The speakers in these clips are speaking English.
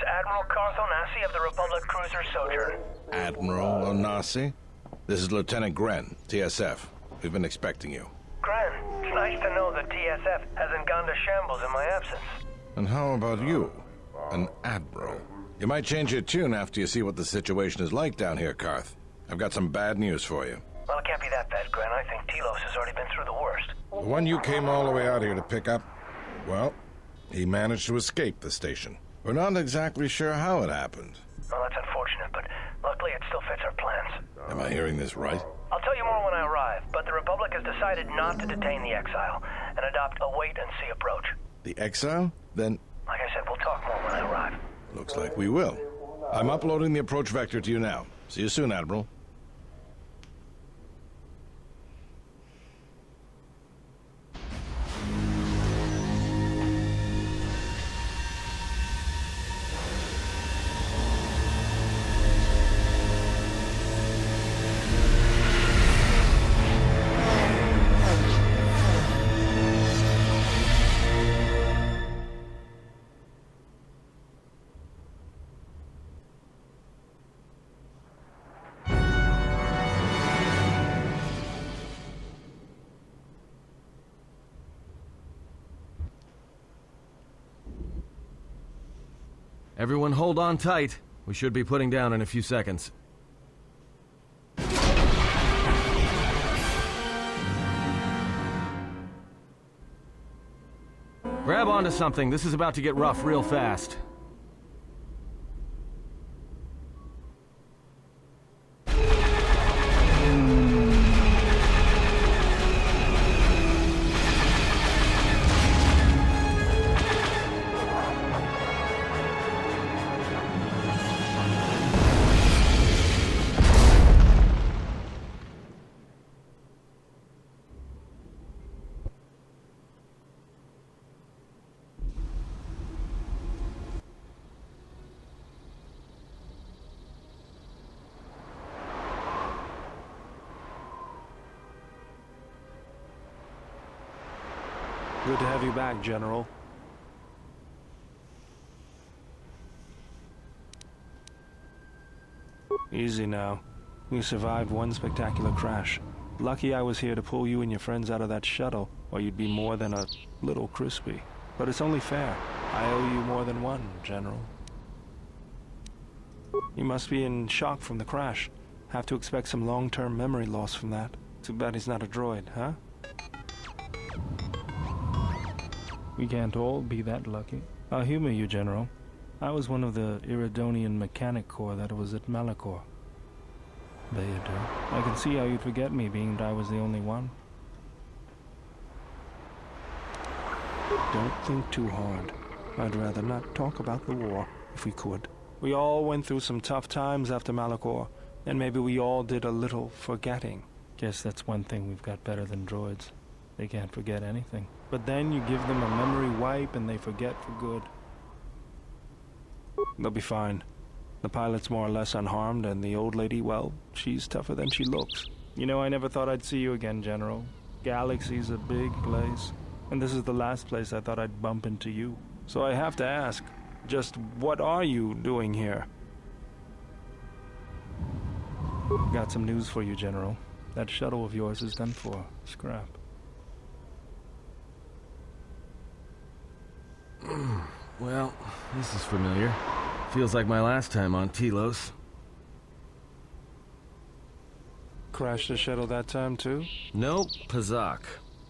Admiral Carth Onasi of the Republic cruiser Sojourn. Admiral Onasi? This is Lieutenant Gren, TSF. We've been expecting you. Gren, it's nice to know that TSF hasn't gone to shambles in my absence. And how about you? An Admiral. You might change your tune after you see what the situation is like down here, Carth. I've got some bad news for you. Well, it can't be that bad, Gren. I think Telos has already been through the worst. The one you came all the way out here to pick up, well, he managed to escape the station. We're not exactly sure how it happened. Well, that's unfortunate, but luckily it still fits our plans. Am I hearing this right? I'll tell you more when I arrive, but the Republic has decided not to detain the exile and adopt a wait-and-see approach. The exile? Then... Like I said, we'll talk more when I arrive. Looks like we will. I'm uploading the approach vector to you now. See you soon, Admiral. Everyone hold on tight. We should be putting down in a few seconds. Grab onto something. This is about to get rough real fast. Good to have you back, General. Easy now. We survived one spectacular crash. Lucky I was here to pull you and your friends out of that shuttle, or you'd be more than a little crispy. But it's only fair. I owe you more than one, General. You must be in shock from the crash. Have to expect some long-term memory loss from that. Too bad he's not a droid, huh? We can't all be that lucky. I'll humor you, General. I was one of the Iridonian Mechanic Corps that was at Malachor. There you do. I can see how you'd forget me, being that I was the only one. Don't think too hard. I'd rather not talk about the war, if we could. We all went through some tough times after Malachor, and maybe we all did a little forgetting. Guess that's one thing we've got better than droids. They can't forget anything. But then you give them a memory wipe and they forget for good. They'll be fine. The pilot's more or less unharmed, and the old lady, well, she's tougher than she looks. You know, I never thought I'd see you again, General. Galaxy's a big place, and this is the last place I thought I'd bump into you. So I have to ask, just what are you doing here? Got some news for you, General. That shuttle of yours is done for. Scrap. Well, this is familiar. Feels like my last time on Telos. Crashed the shuttle that time, too? Nope, Pazak.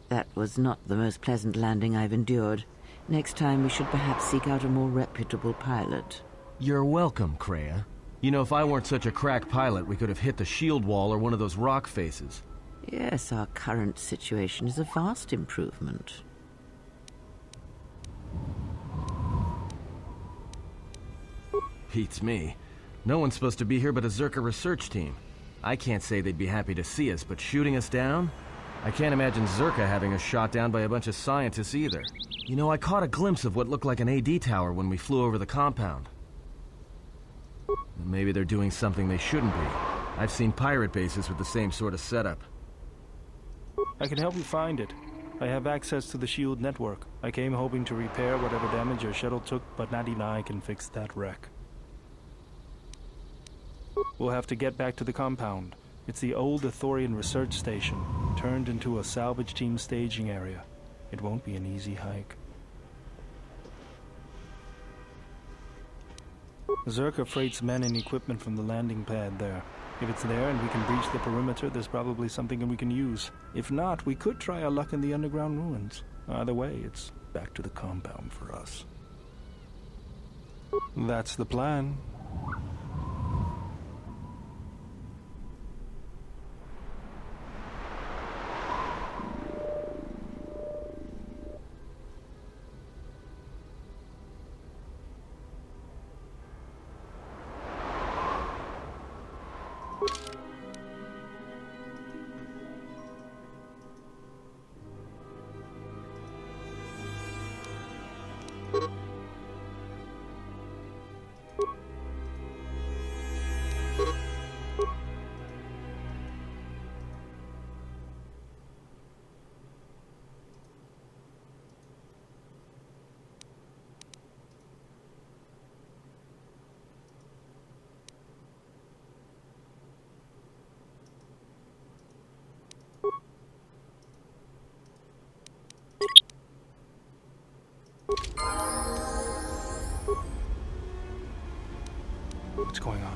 That was not the most pleasant landing I've endured. Next time we should perhaps seek out a more reputable pilot. You're welcome, Kreia. You know, if I weren't such a crack pilot, we could have hit the shield wall or one of those rock faces. Yes, our current situation is a vast improvement. Beats me. No one's supposed to be here but a Zerka research team. I can't say they'd be happy to see us, but shooting us down? I can't imagine Zerka having us shot down by a bunch of scientists either. You know, I caught a glimpse of what looked like an AD tower when we flew over the compound. Maybe they're doing something they shouldn't be. I've seen pirate bases with the same sort of setup. I can help you find it. I have access to the shield network. I came hoping to repair whatever damage your shuttle took, but not even I can fix that wreck. We'll have to get back to the compound. It's the old Athorian research station, turned into a salvage team staging area. It won't be an easy hike. Zerka freights men and equipment from the landing pad there. If it's there and we can breach the perimeter, there's probably something we can use. If not, we could try our luck in the underground ruins. Either way, it's back to the compound for us. That's the plan. What's going on?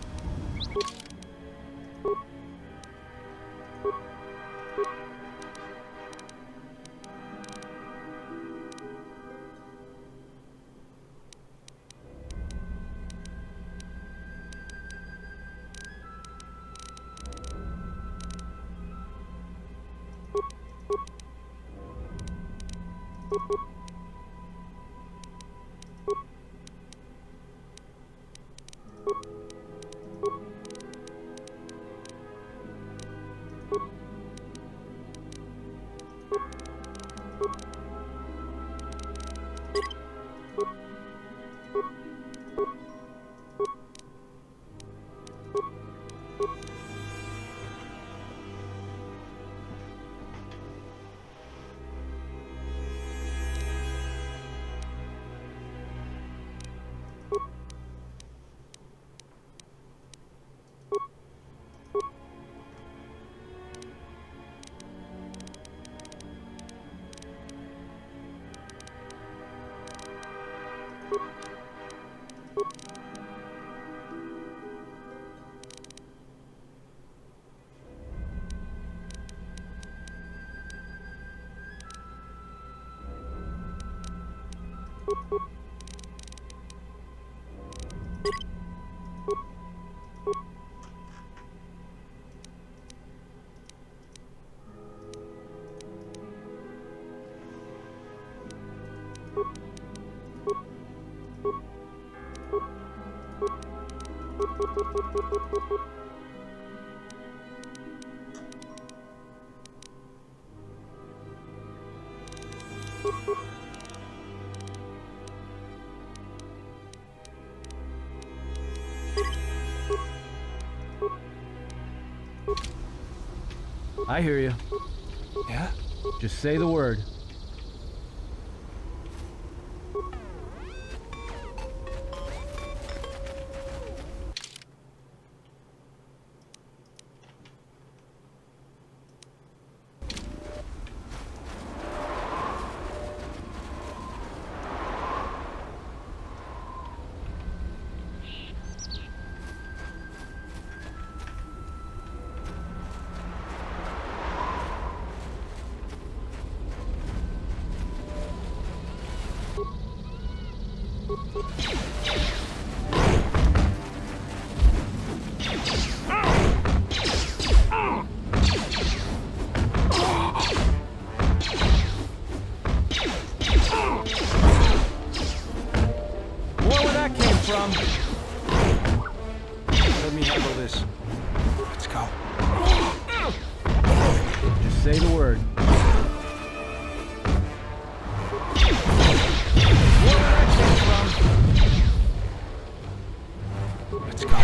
I hear you. Yeah? Just say the word. Let me handle this. Let's go. Just say the word. Let's go.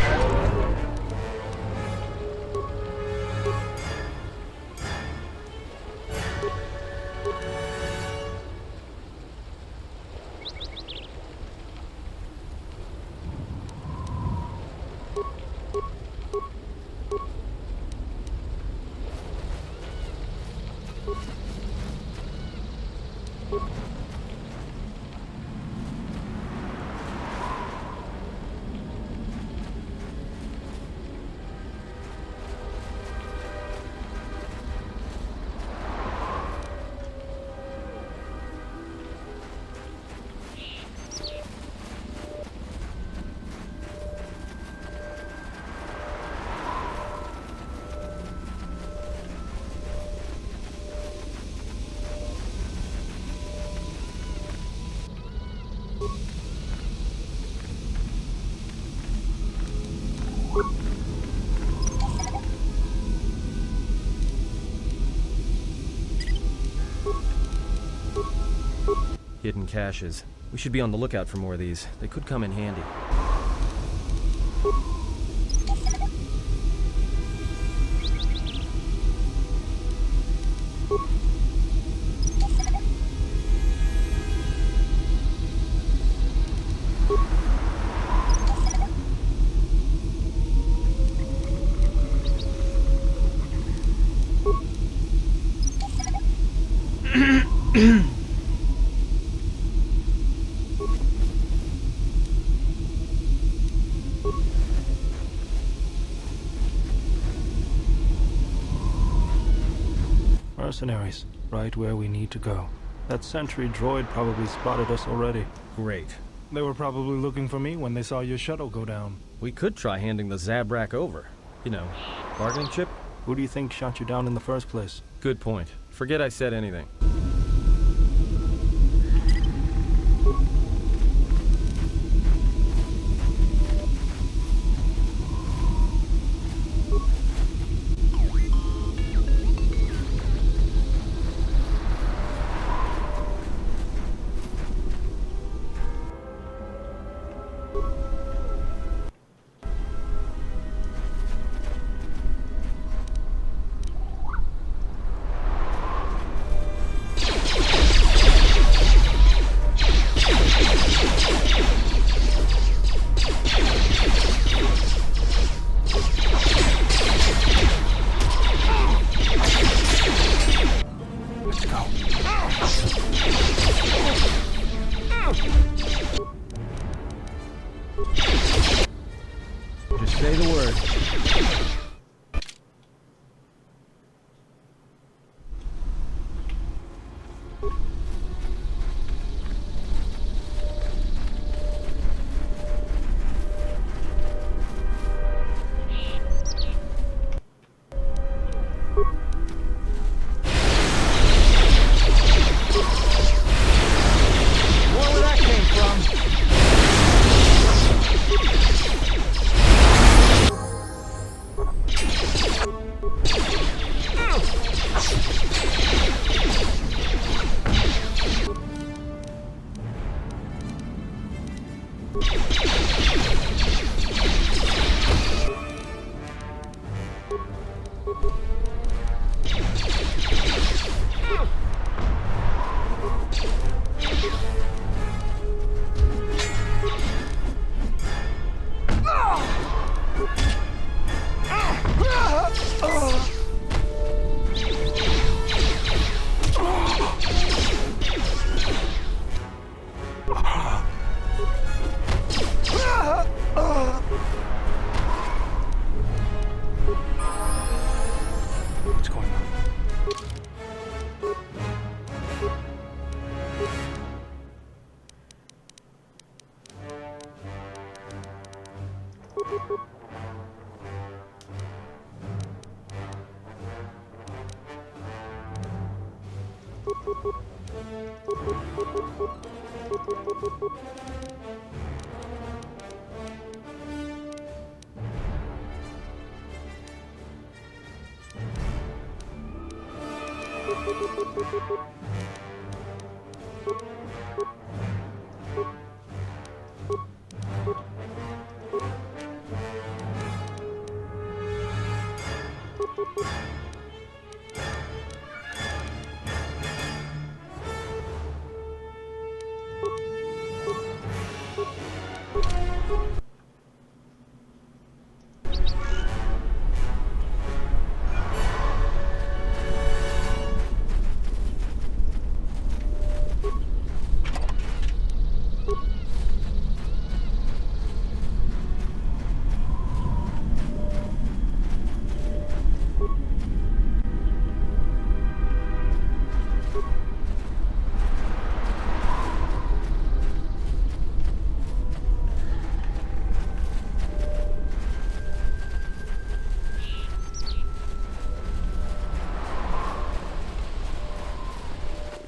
Hidden caches. We should be on the lookout for more of these. They could come in handy. Mercenaries, right where we need to go. That sentry droid probably spotted us already. Great. They were probably looking for me when they saw your shuttle go down. We could try handing the Zabrak over. You know, bargaining chip? Who do you think shot you down in the first place? Good point. Forget I said anything. Just say the word. Where that came from? What's going on?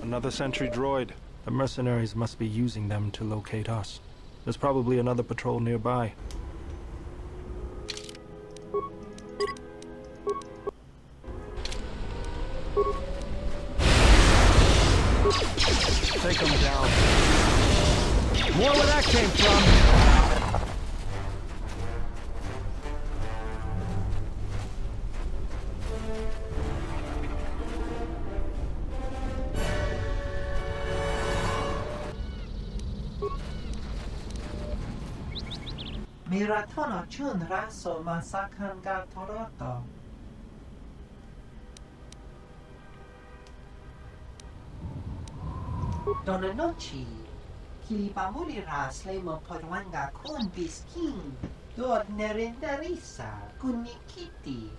Another sentry droid. The mercenaries must be using them to locate us. There's probably another patrol nearby. Take take them down. More where that came from. Miratono chun raso masakan ga toroto. Donna noci, kilipamuli ras lemo podwanga kun bisking, dod nerindarisa kunikiti,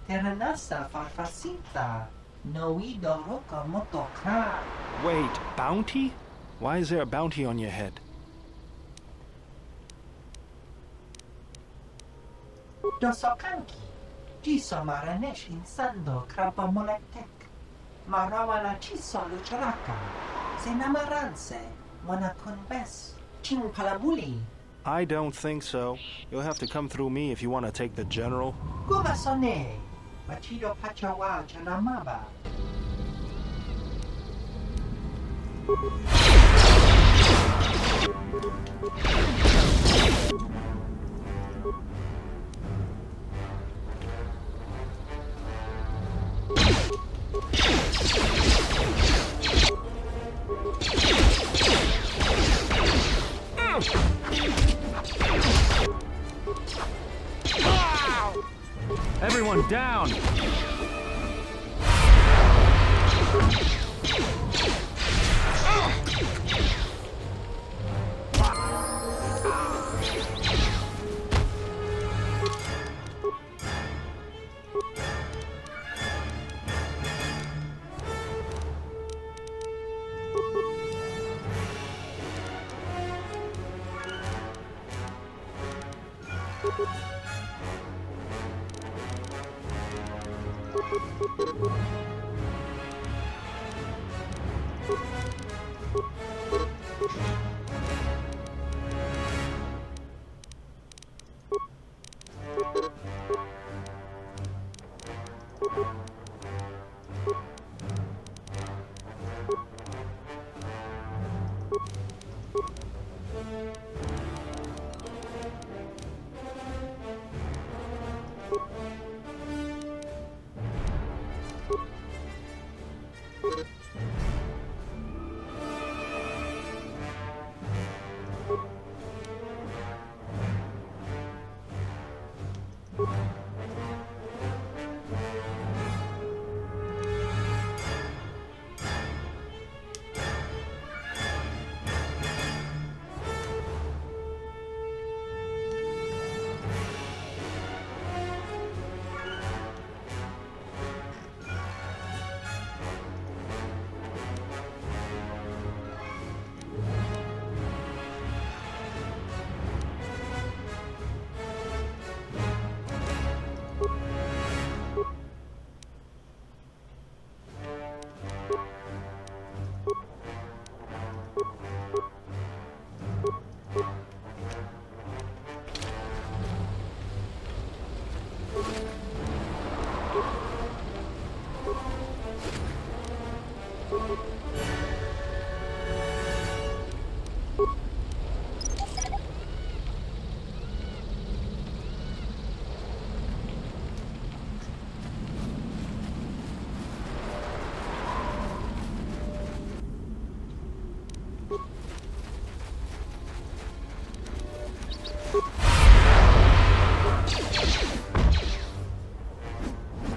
teranasa farfasinta, noi doroka motoka. Wait, bounty? Why is there a bounty on your head? Dosokanki, jiso maranesh insando krapamolektek, marawana chiso lucharaka, senamaranse, wanakunbes, ching palamuli. I don't think so. You'll have to come through me if you want to take the general. Gubasone, machido pachawa chanamaba. Everyone down!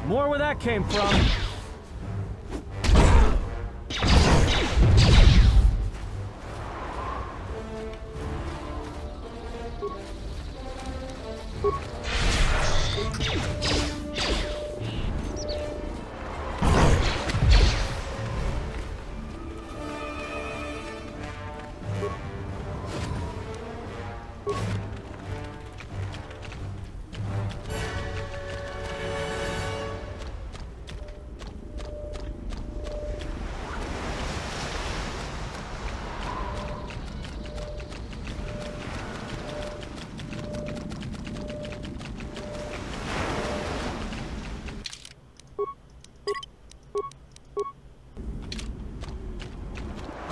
More where that came from.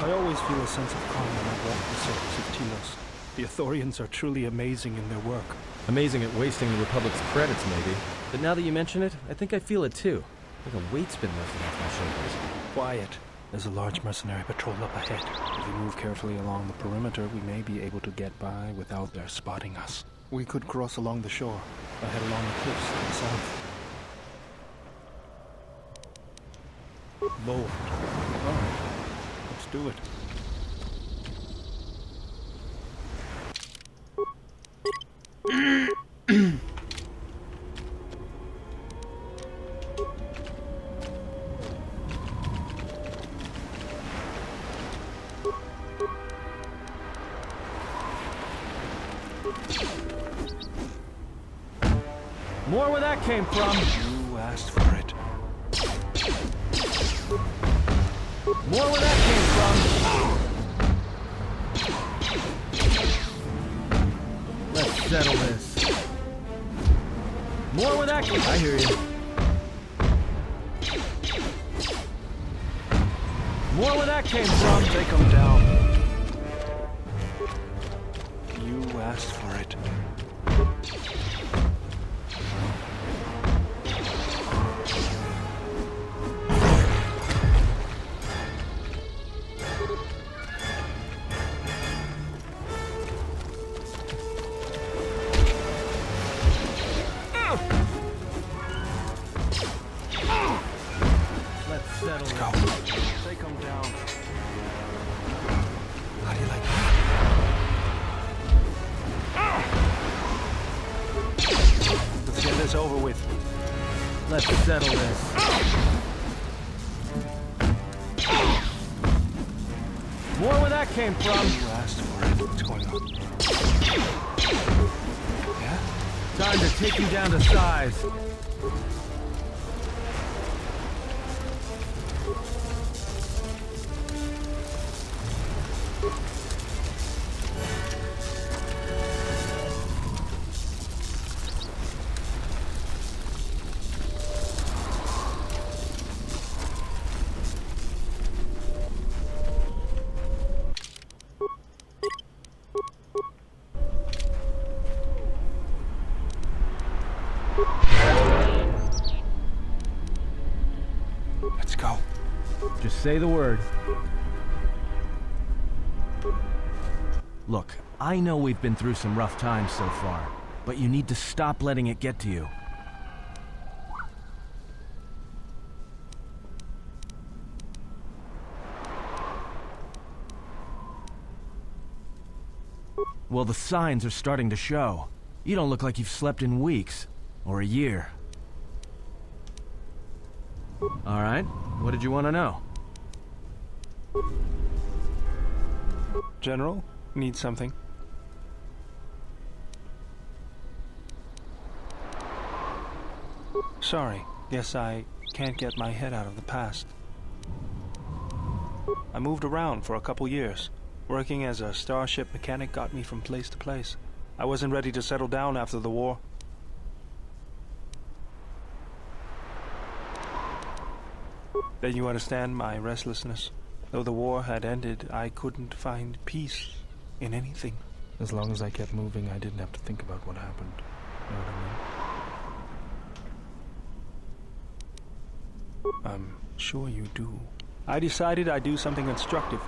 I always feel a sense of calm when I walk the surface of Telos. The Ithorians are truly amazing in their work. Amazing at wasting the Republic's credits, maybe. But now that you mention it, I think I feel it too. Like a weight's been lifted off my shoulders. Quiet. There's a large mercenary patrol up ahead. If we move carefully along the perimeter, we may be able to get by without their spotting us. We could cross along the shore, or head along the cliffs to the south. Lord. All right. Let's do it. More where that came from. You asked for it. More where that came from. Let's settle this. More where that came. I hear you. More where that came from. Take them down. You asked for it. Let's settle Go. this. Take them down. How do you like that? Let's get this over with. Let's settle this. More where that came from. You asked for it. What's going on? Yeah? Time to take you down to size. Let's go. Just say the word. Look, I know we've been through some rough times so far, but you need to stop letting it get to you. Well, the signs are starting to show. You don't look like you've slept in weeks, or a year. All right, what did you want to know? General, need something? Sorry, guess I can't get my head out of the past. I moved around for a couple years. Working as a starship mechanic got me from place to place. I wasn't ready to settle down after the war. Then you understand my restlessness. Though the war had ended, I couldn't find peace in anything. As long as I kept moving, I didn't have to think about what happened. Know what I mean? I'm sure you do. I decided I'd do something constructive.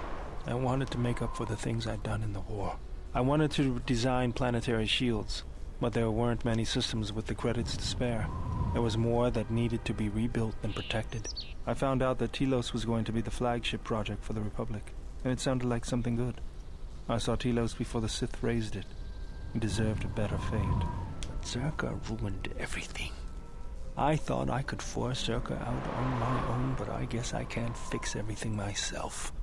I wanted to make up for the things I'd done in the war. I wanted to design planetary shields, but there weren't many systems with the credits to spare. There was more that needed to be rebuilt and protected. I found out that Telos was going to be the flagship project for the Republic, and it sounded like something good. I saw Telos before the Sith raised it. It deserved a better fate. But Zerka ruined everything. I thought I could force Zerka out on my own, but I guess I can't fix everything myself.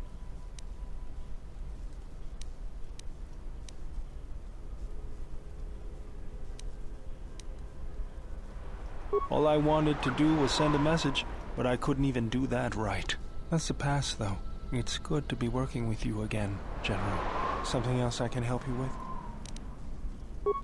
All I wanted to do was send a message, but I couldn't even do that right. That's the past, though. It's good to be working with you again, General. Something else I can help you with?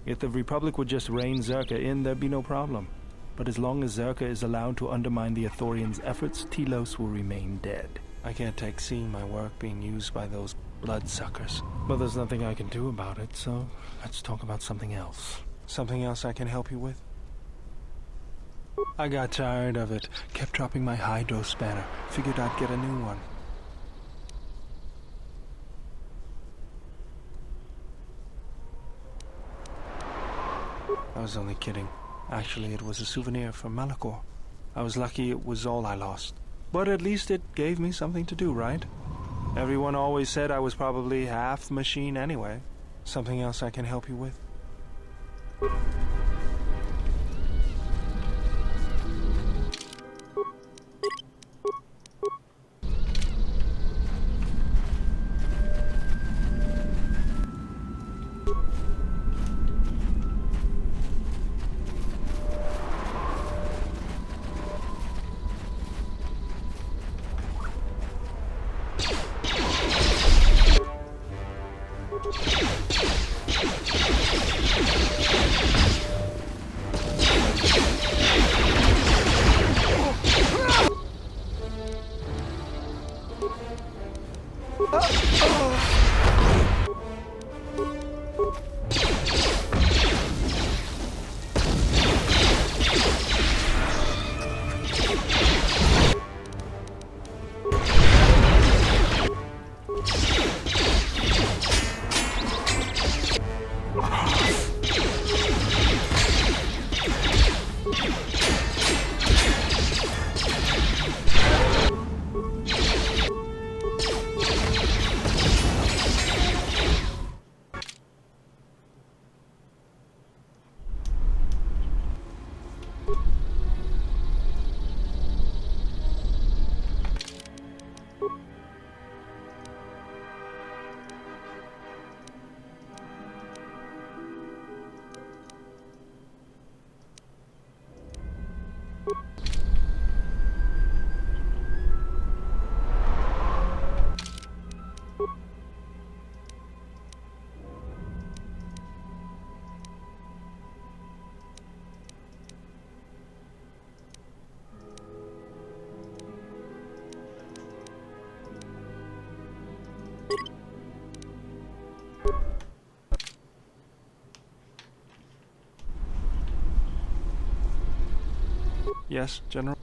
If the Republic would just rein Zerka in, there'd be no problem. But as long as Zerka is allowed to undermine the Ithorians' efforts, Telos will remain dead. I can't take seeing my work being used by those bloodsuckers. Well, there's nothing I can do about it, so let's talk about something else. Something else I can help you with? I got tired of it. Kept dropping my hydro spanner. Figured I'd get a new one. I was only kidding. Actually, it was a souvenir from Malachor. I was lucky it was all I lost. But at least it gave me something to do, right? Everyone always said I was probably half machine anyway. Something else I can help you with? Yes, General?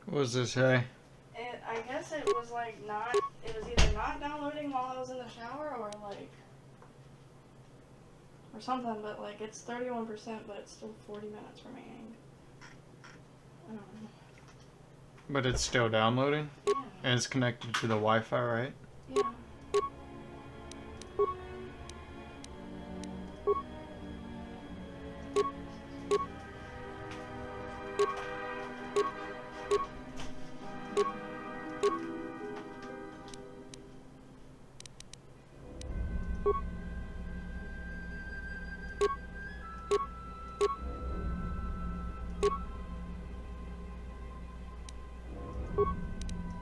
What does this say? I guess it was like not, it was either not downloading while I was in the shower or like, or something, but like it's 31%, but it's still 40 minutes remaining. I don't know. But it's still downloading? Yeah. And it's connected to the Wi-Fi, right? Yeah.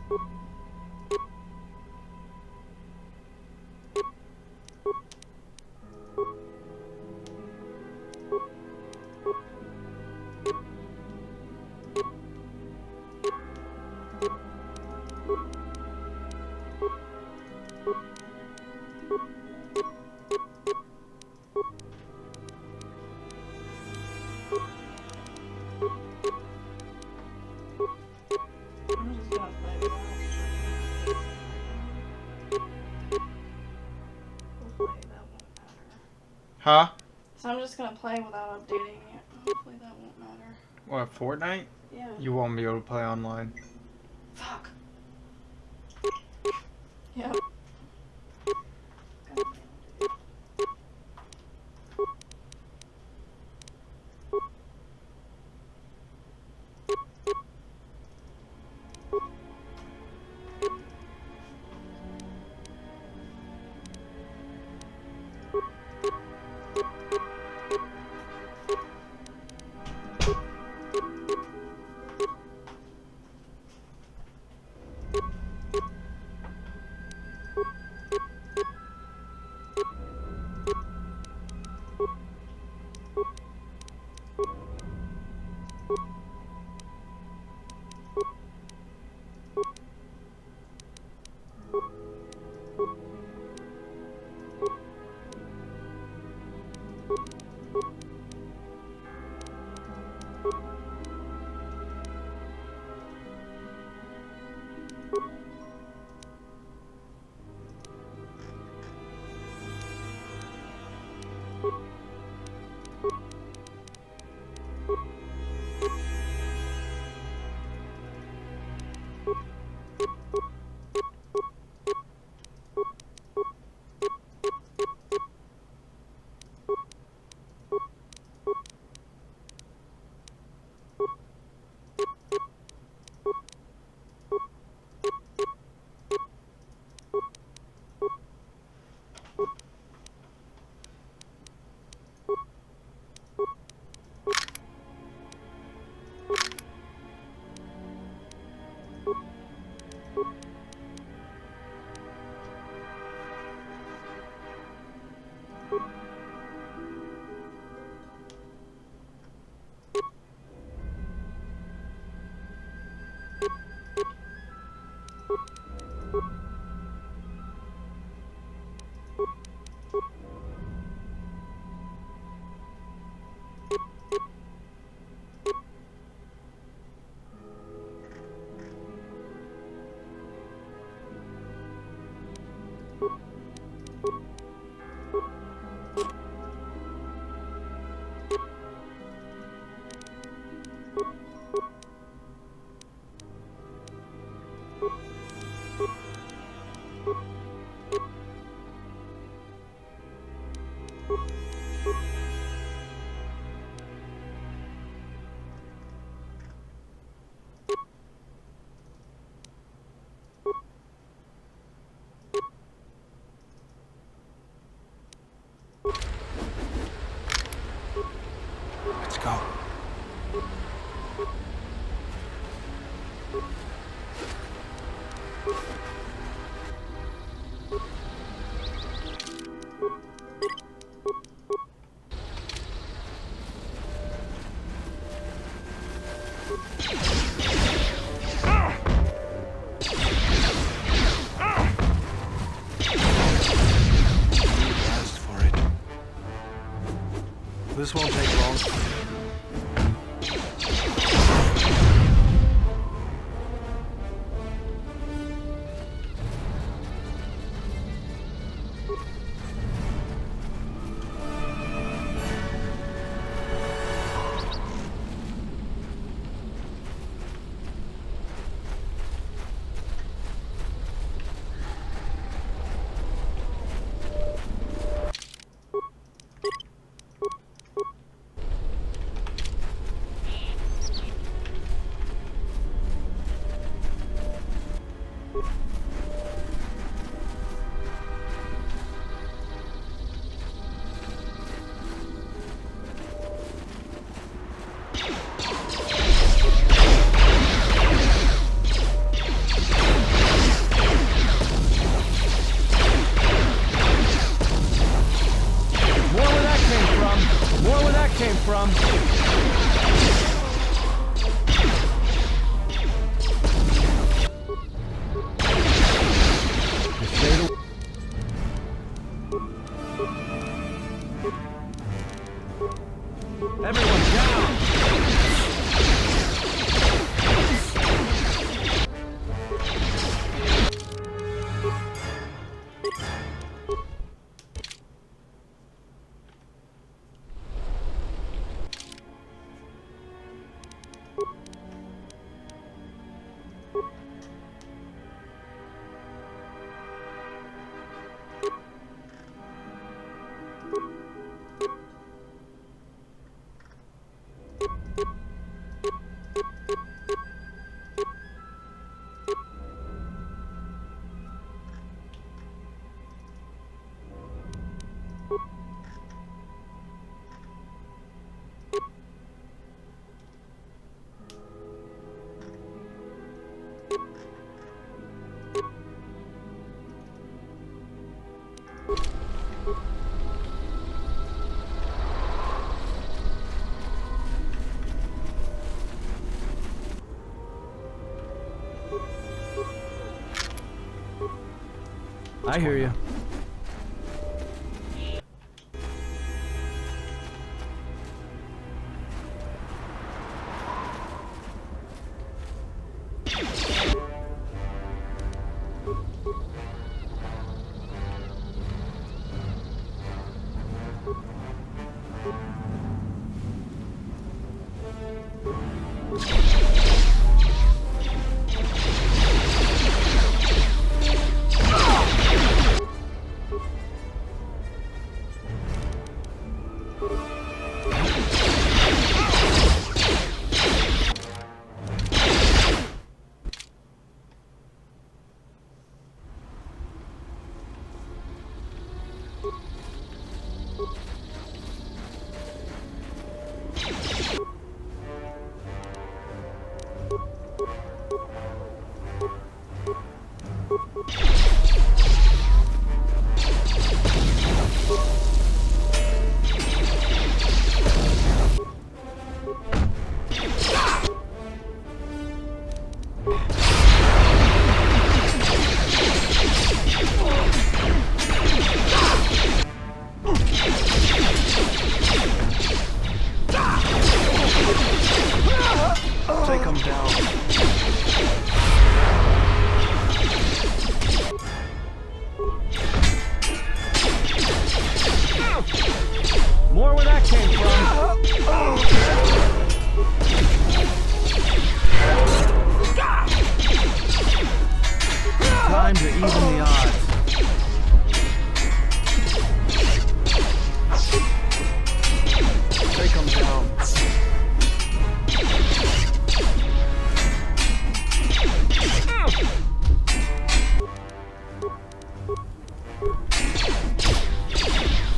I'm just gonna play without hopefully that won't matter. Huh? So I'm just gonna play without updating it. Hopefully that won't matter. What, Fortnite? Yeah. You won't be able to play online. Fuck. Yep. Let's go. Asked for it. This won't take long. I hear you. Take him down. More where that came from. Time to even the odds. Take him down.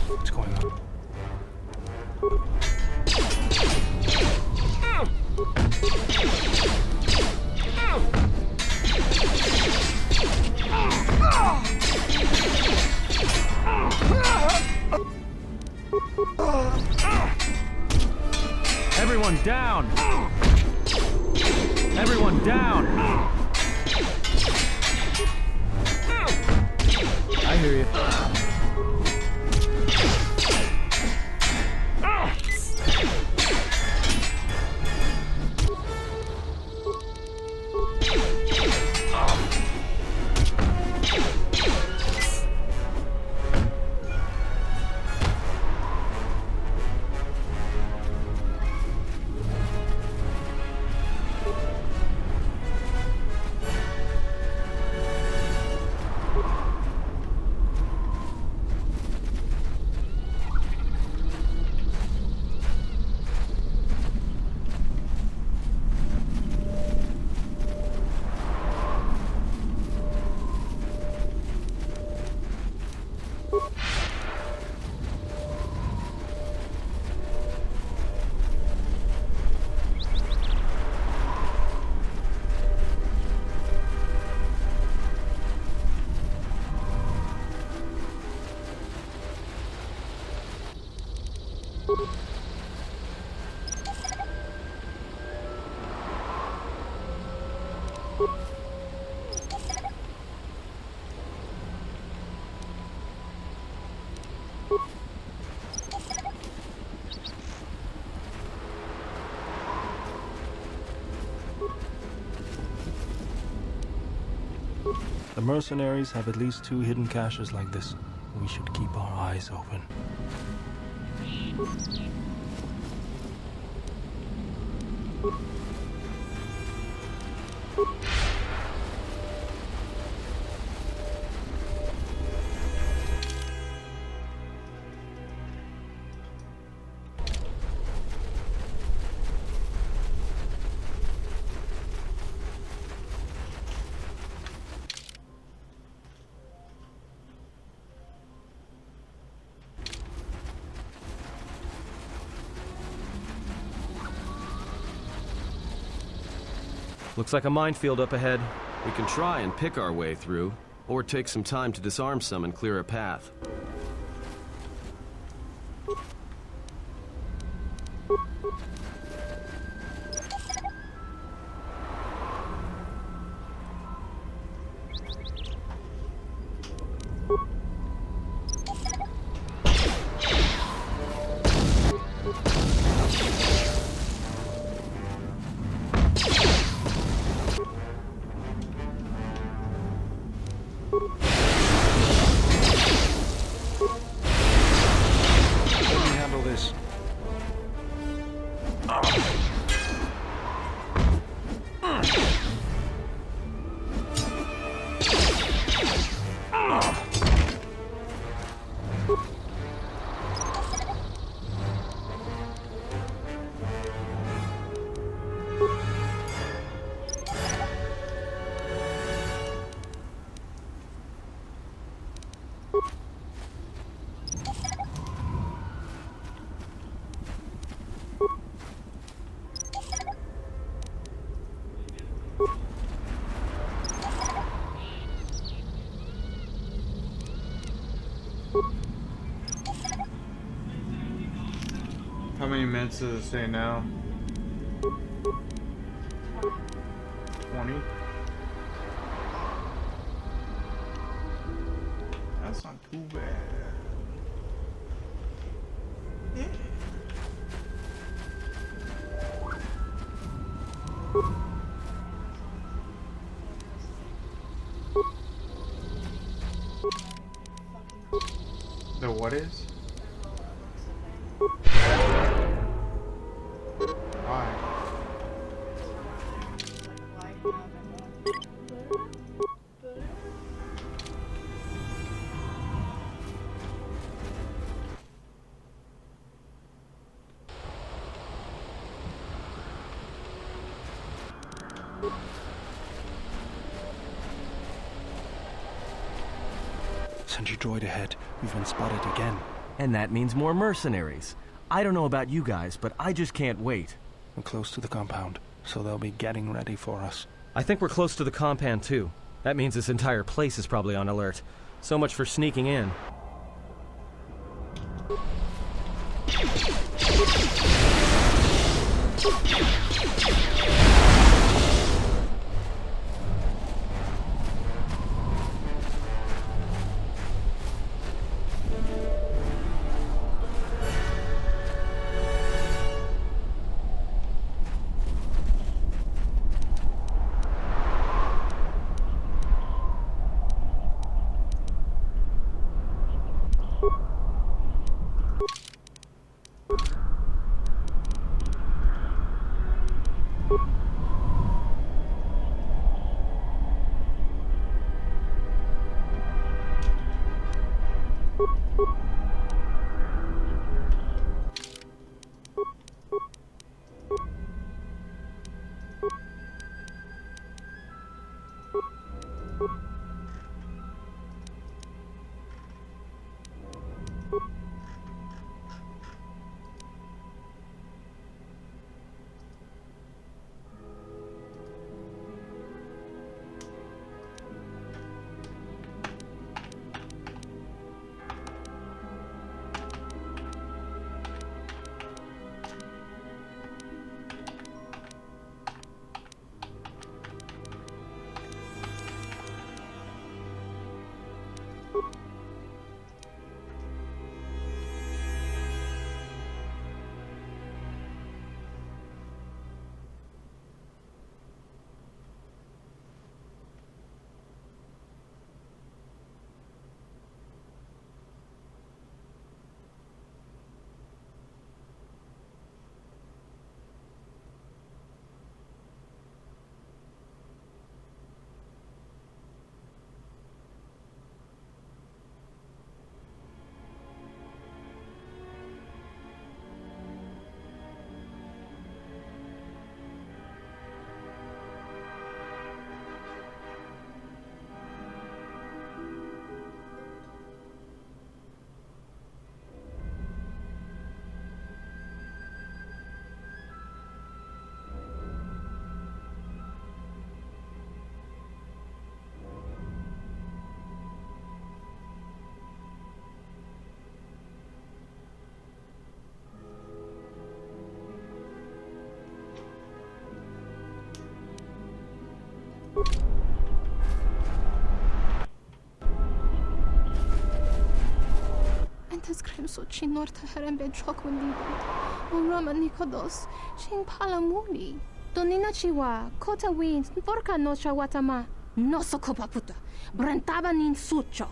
What's going on? Everyone down! Everyone down! I hear you. The mercenaries have at least 2 hidden caches like this. We should keep our eyes open. Looks like a minefield up ahead. We can try and pick our way through, or take some time to disarm some and clear a path. How many minutes does it say now? 20? That's not too bad. Yeah. The what is? Why? Sentry droid ahead. We've been spotted again. And that means more mercenaries. I don't know about you guys, but I just can't wait. We're close to the compound, so they'll be getting ready for us. I think we're close to the compound too. That means this entire place is probably on alert. So much for sneaking in. so chinorta herembe chokundibon. Urama nikodos, ching palamuni. Donina chiwa, kota wins, porca nocha watama. No sokopa puta, brentaba nin sucho.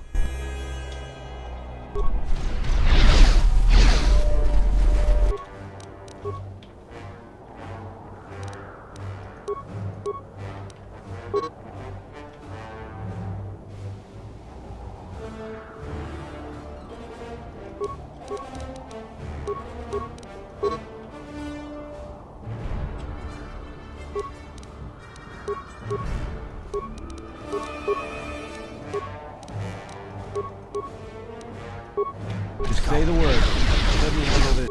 Just say the word. Let me handle this.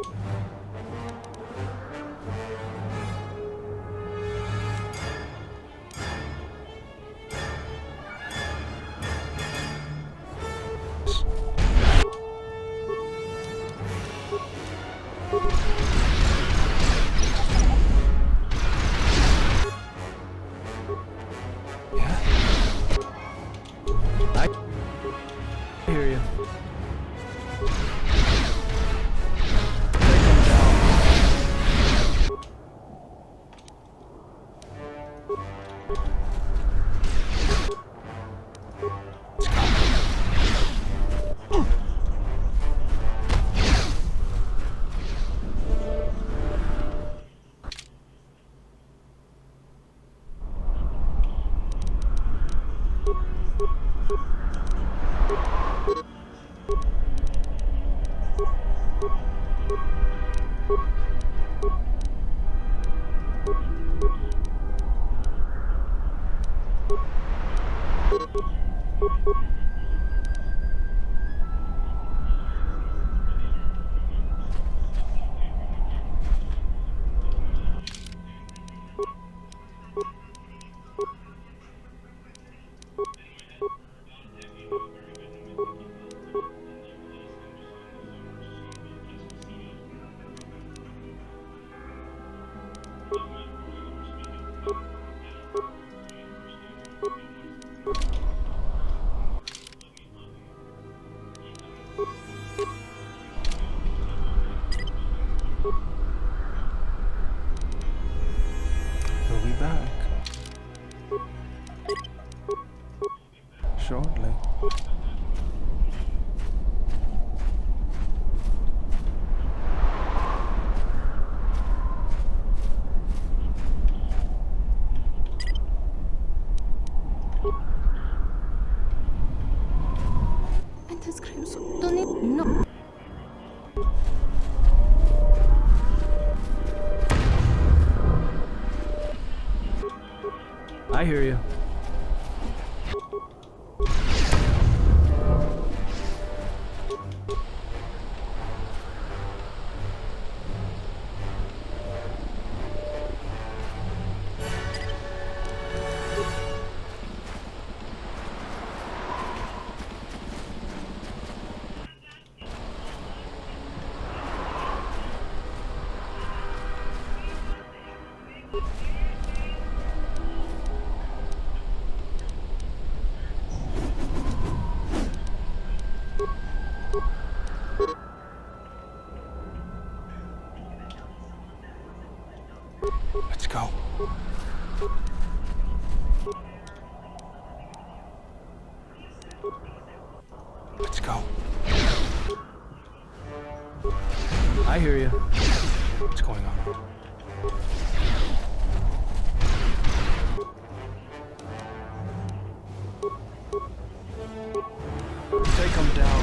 I hear you. We'll be back shortly. And the screams so don't it no. I hear you. Let's go. Let's go. I hear you. What's going on? Take him down.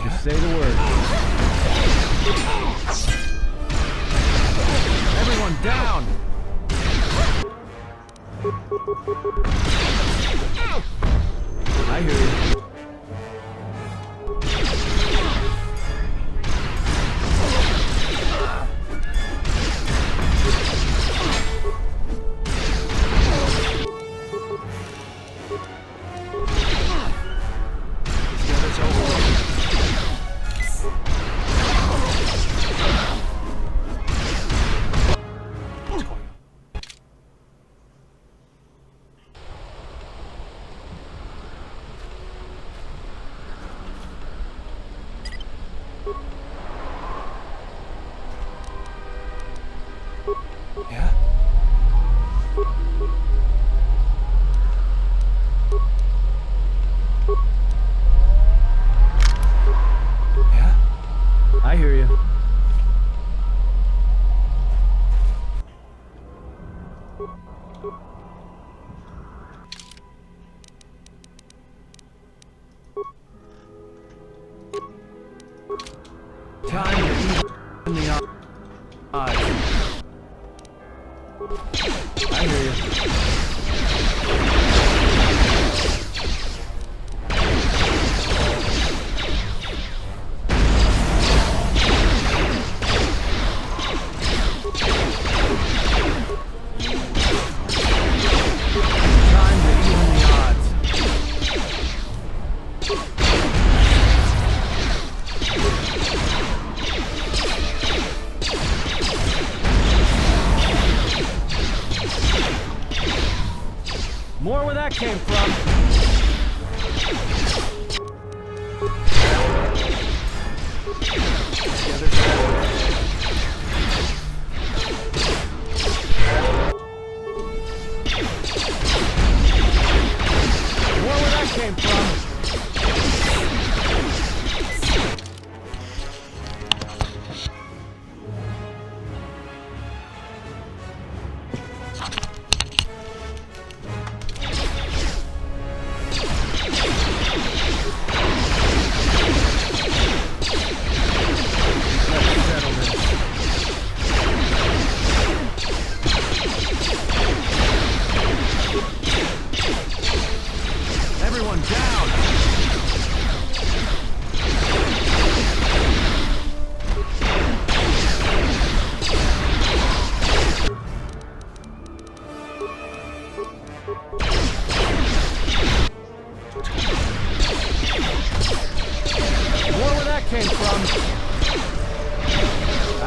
Just say the word. Everyone down! I hear you. I hear you. Time to even the odds. More where that came from. Yeah, there's more where that came from. Everyone down! More where that came from. I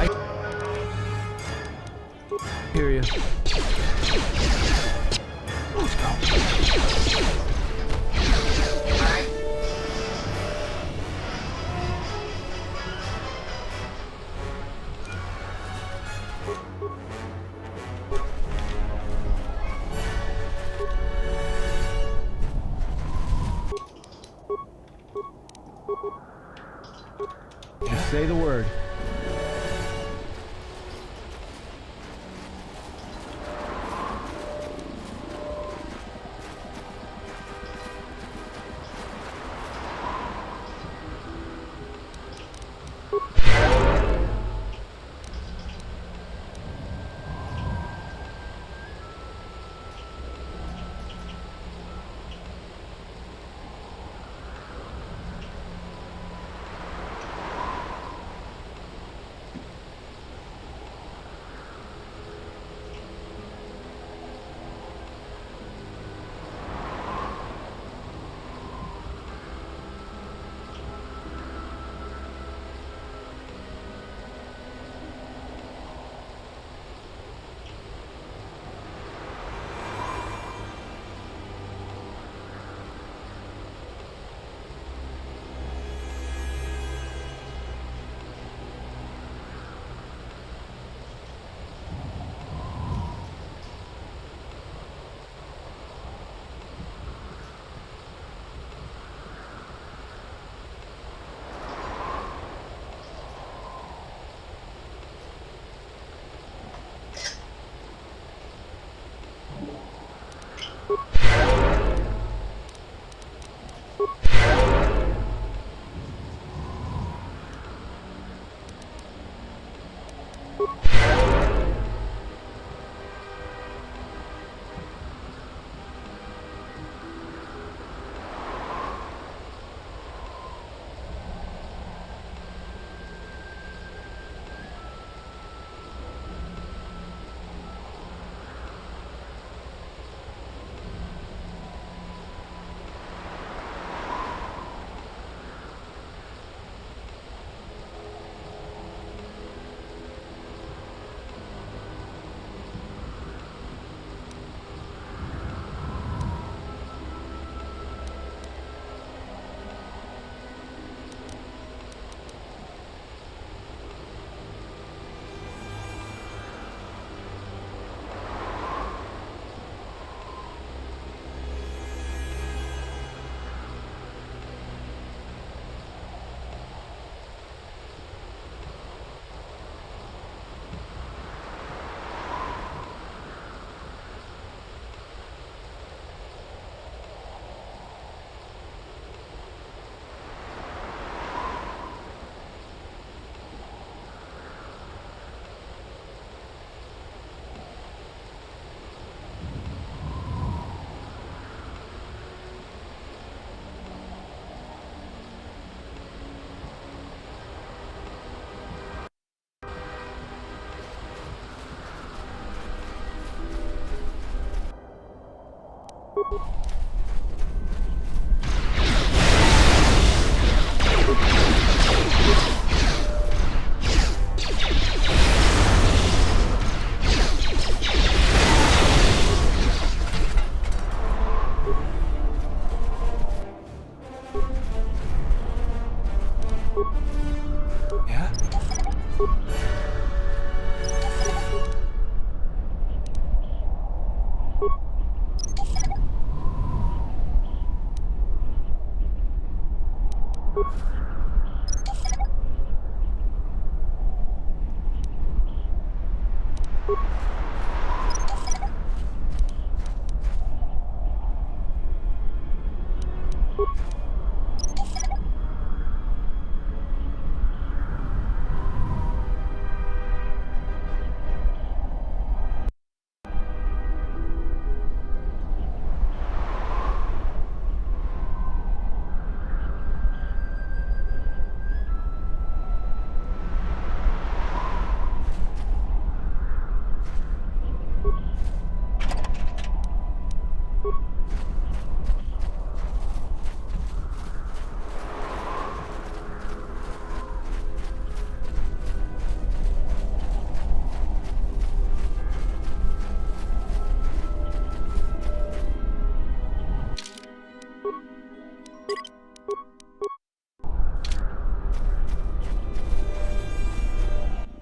hear you. Let's go. Just say the word.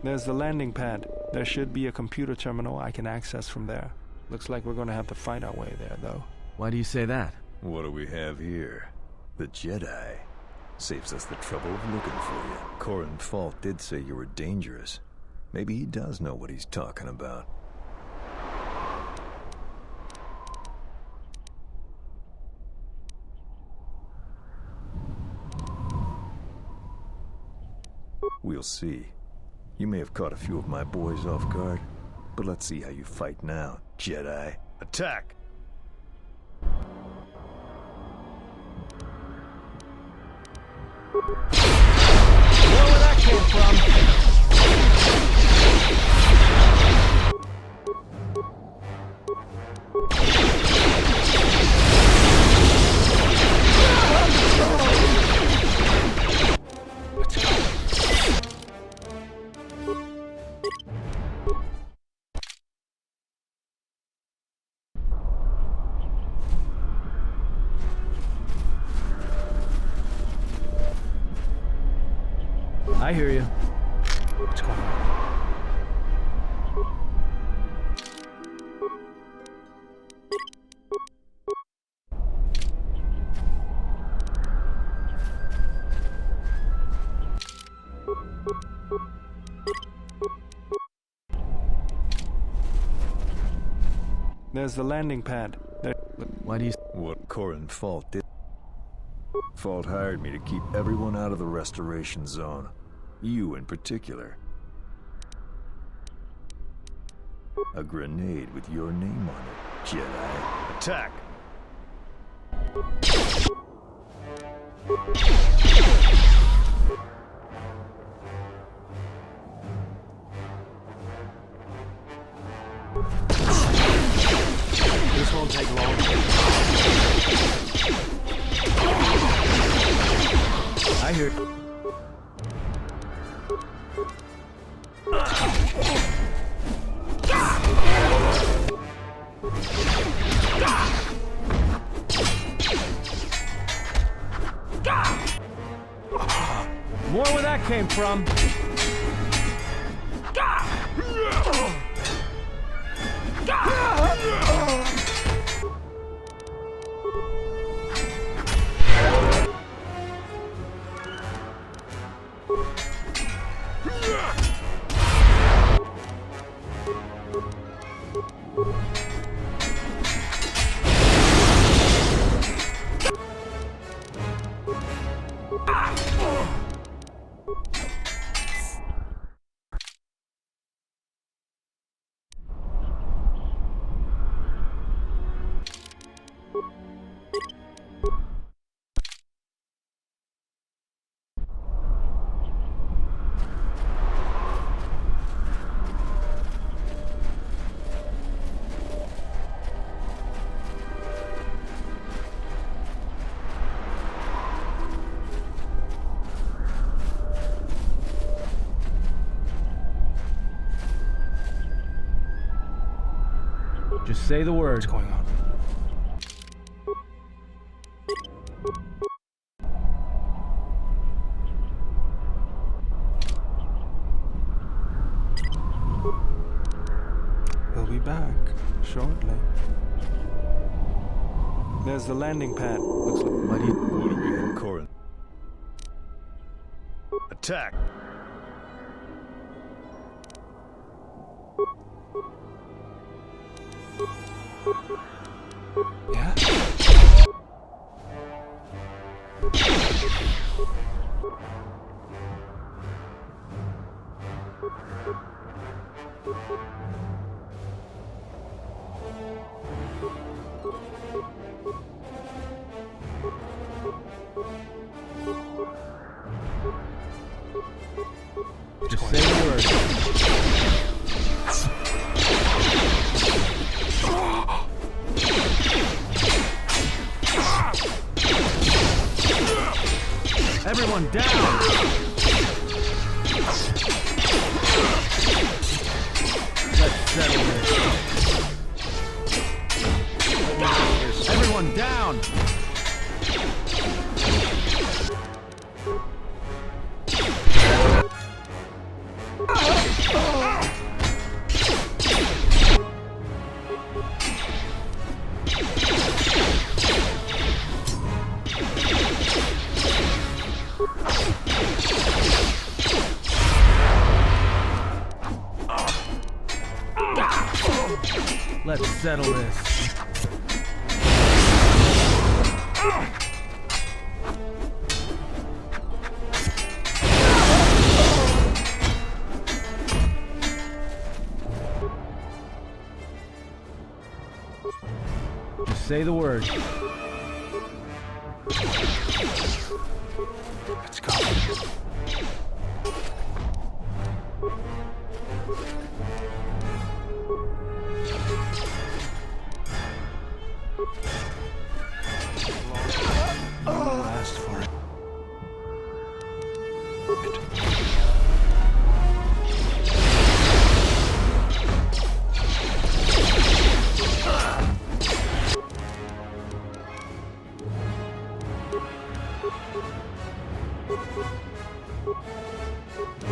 There's the landing pad. There should be a computer terminal I can access from there. Looks like we're gonna have to fight our way there, though. Why do you say that? What do we have here? The Jedi. Saves us the trouble of looking for you. Corin Fault did say you were dangerous. Maybe he does know what he's talking about. We'll see. You may have caught a few of my boys off guard, but let's see how you fight now, Jedi. Attack! Where that came from? I hear you. What's going on? There's the landing pad. There. Why do you... What Corin Fault did... Fault hired me to keep everyone out of the restoration zone. You in particular. A grenade with your name on it, Jedi. Attack! This won't take long. I hear... More where that came from. Just say the word. What's going on? We'll be back shortly. There's the landing pad. Looks like. Why do you... Corin. Attack! Yeah? Just say the word. Everyone down! Let's settle this. Everyone down! Let's settle this. Just say the word. Let's go. Last for it.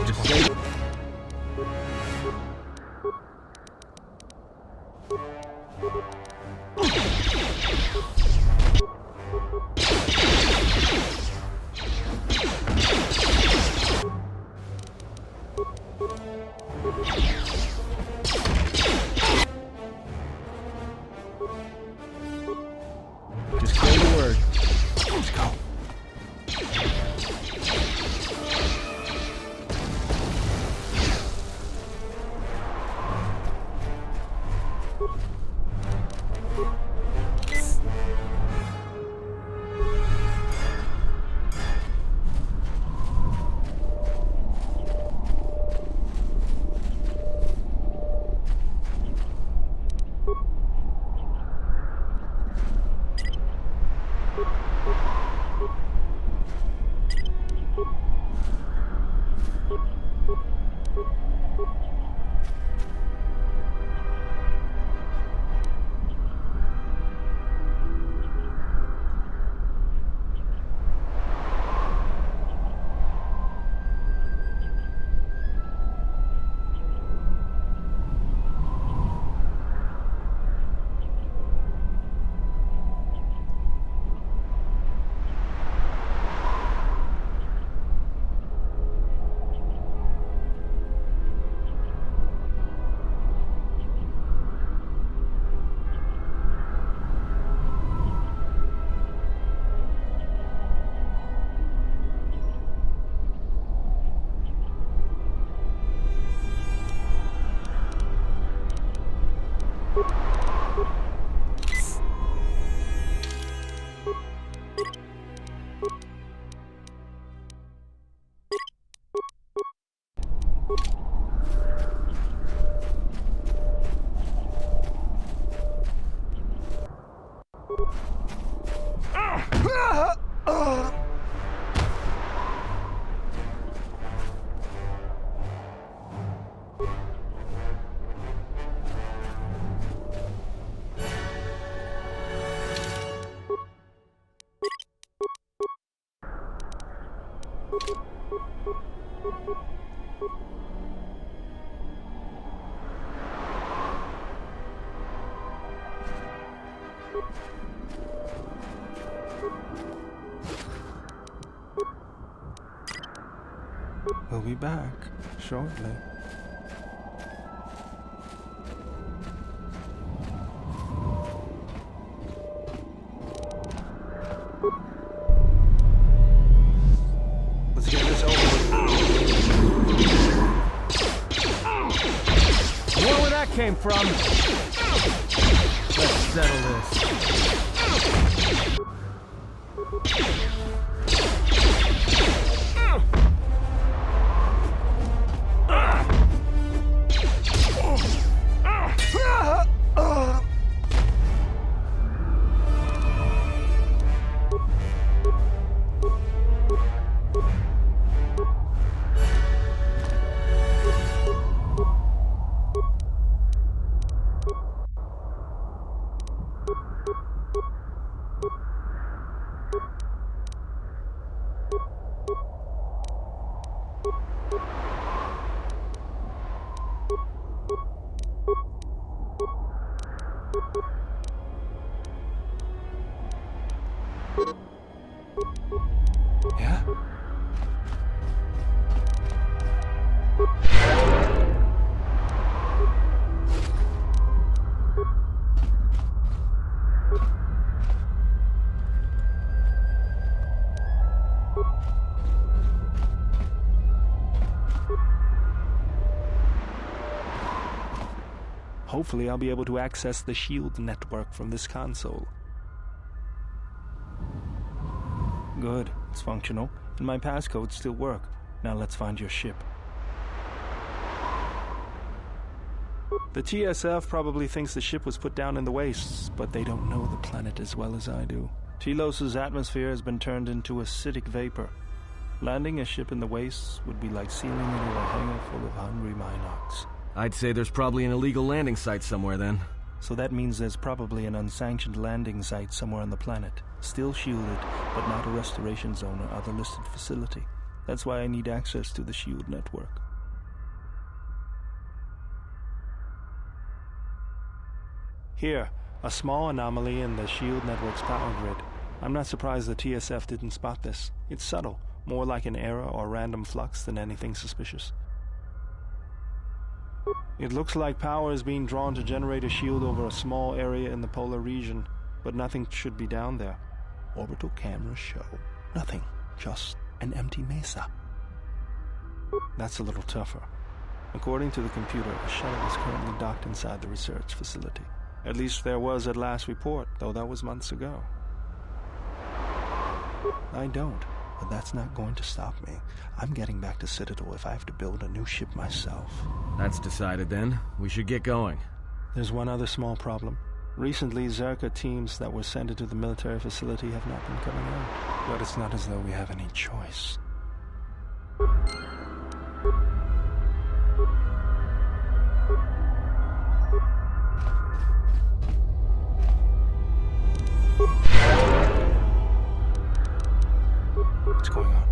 Just say the Just say the word. Let's go. be back shortly. Let's get this over with. I wonder where that came from. Let's settle this. Yeah? Hopefully I'll be able to access the shield network from this console. Good, it's functional, and my passcodes still work. Now let's find your ship. The TSF probably thinks the ship was put down in the wastes, but they don't know the planet as well as I do. Telos' atmosphere has been turned into acidic vapor. Landing a ship in the wastes would be like sealing it in a hangar full of hungry Minox. I'd say there's probably an illegal landing site somewhere then. So that means there's probably an unsanctioned landing site somewhere on the planet, still shielded, but not a restoration zone or other listed facility. That's why I need access to the shield network. Here, a small anomaly in the shield network's power grid. I'm not surprised the TSF didn't spot this. It's subtle, more like an error or random flux than anything suspicious. It looks like power is being drawn to generate a shield over a small area in the polar region, but nothing should be down there. Orbital cameras show nothing, just an empty mesa. That's a little tougher. According to the computer, a shuttle is currently docked inside the research facility. At least there was at last report, though that was months ago. I don't, but that's not going to stop me. I'm getting back to Citadel if I have to build a new ship myself. That's decided then. We should get going. There's one other small problem. Recently, Zerka teams that were sent into the military facility have not been coming out. But it's not as though we have any choice. What's going on?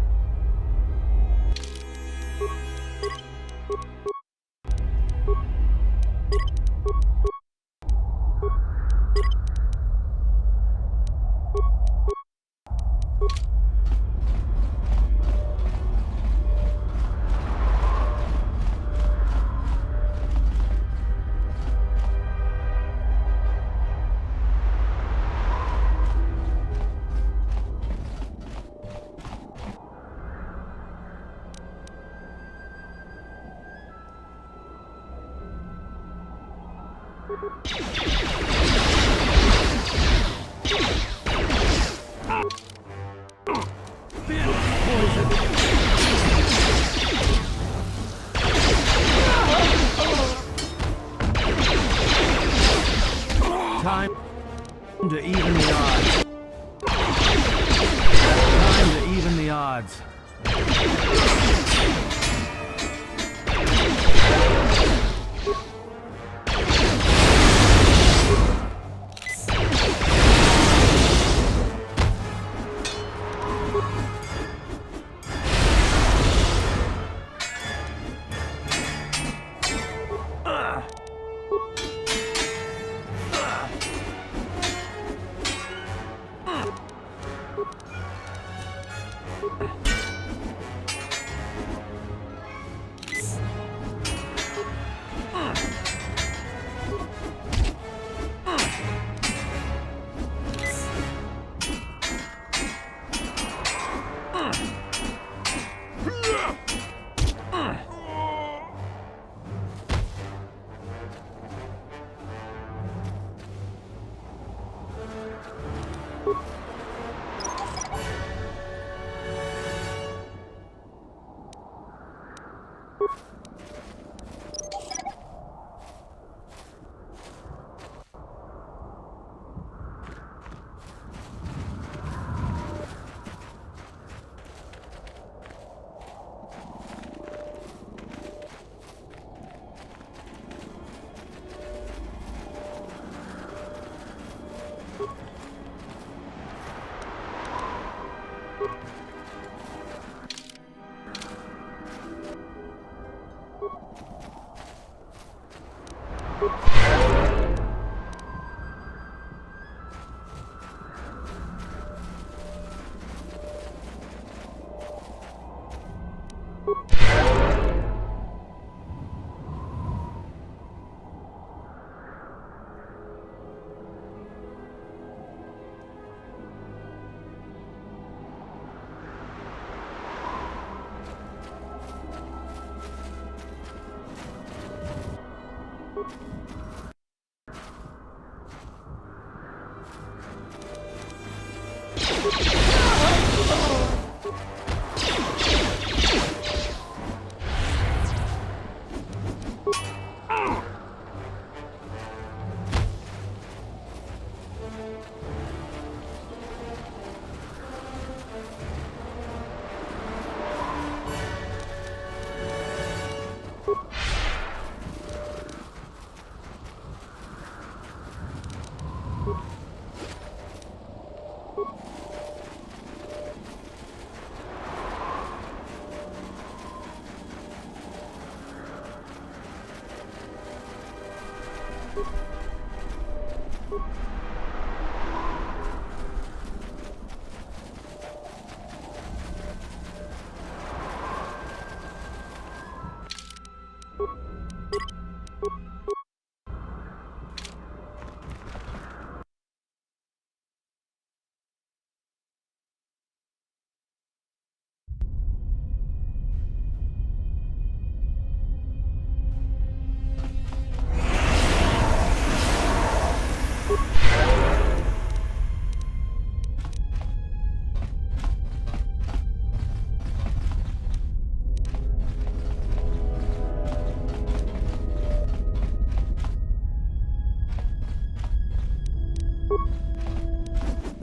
Time to even the odds. Time to even the odds.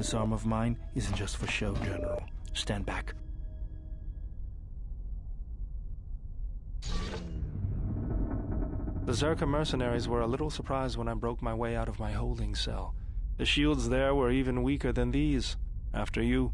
This arm of mine isn't just for show, General. Stand back. The Zerka mercenaries were a little surprised when I broke my way out of my holding cell. The shields there were even weaker than these. After you.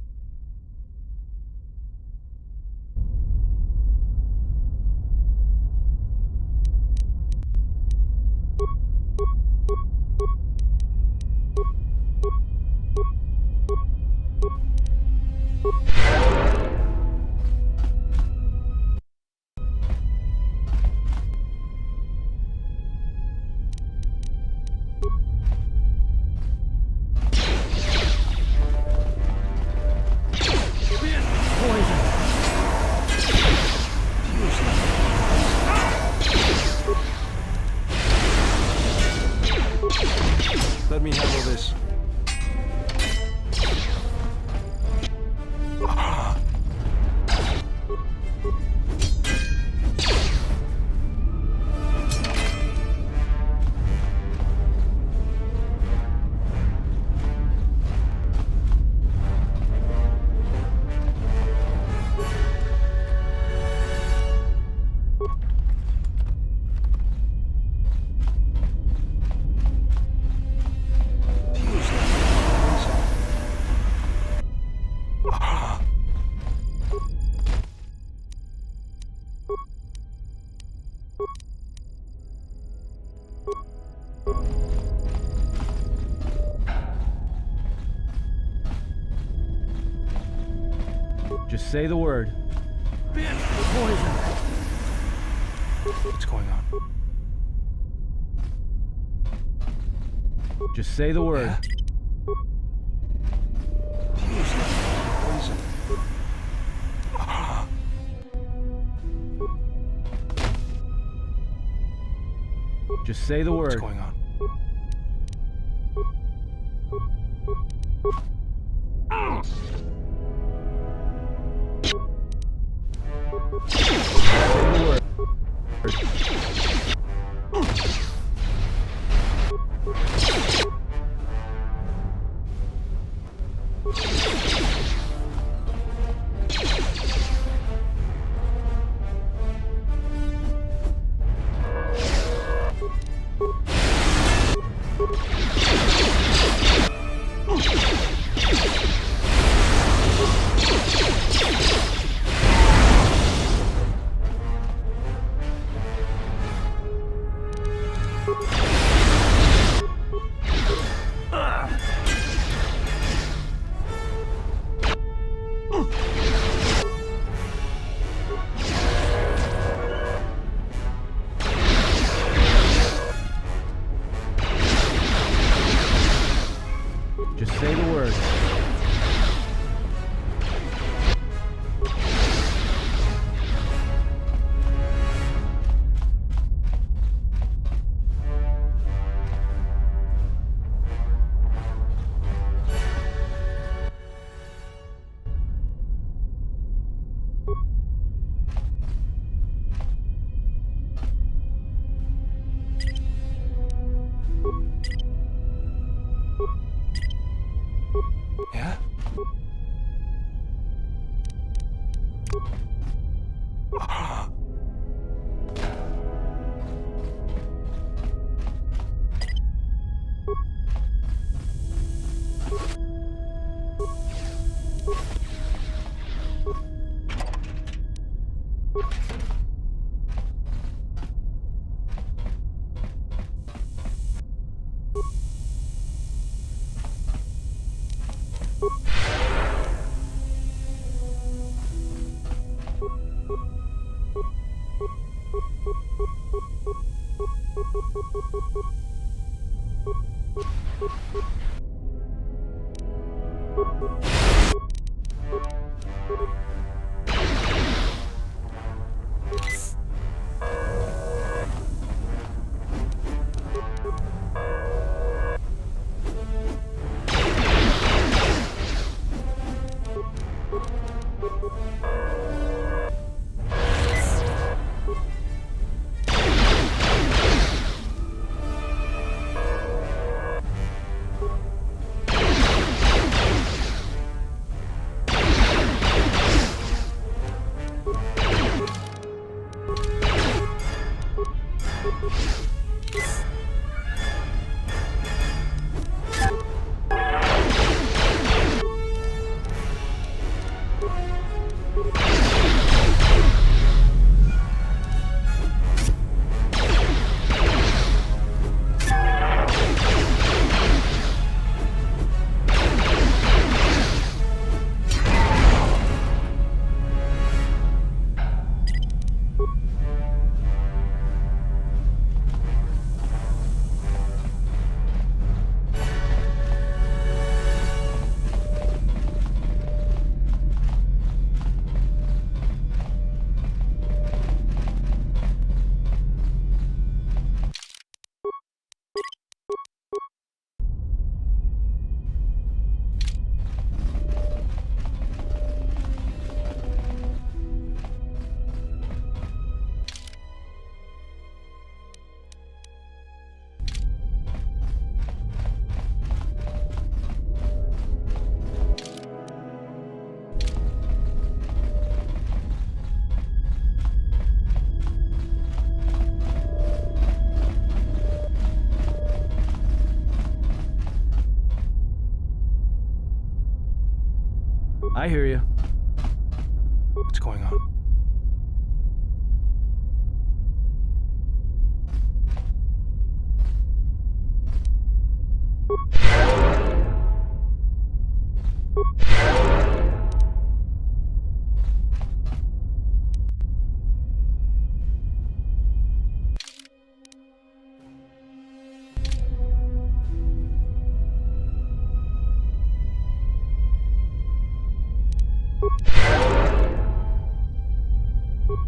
Let me handle this. Just say the word. Poison. What's going on? Just say the word. Poison. Just say the word. What's going on? I hear you. What's going on?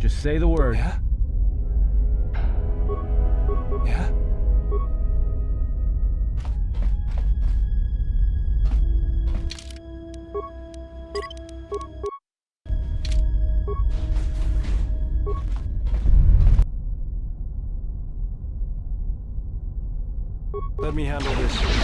Just say the word. Yeah? Yeah? Let me handle this.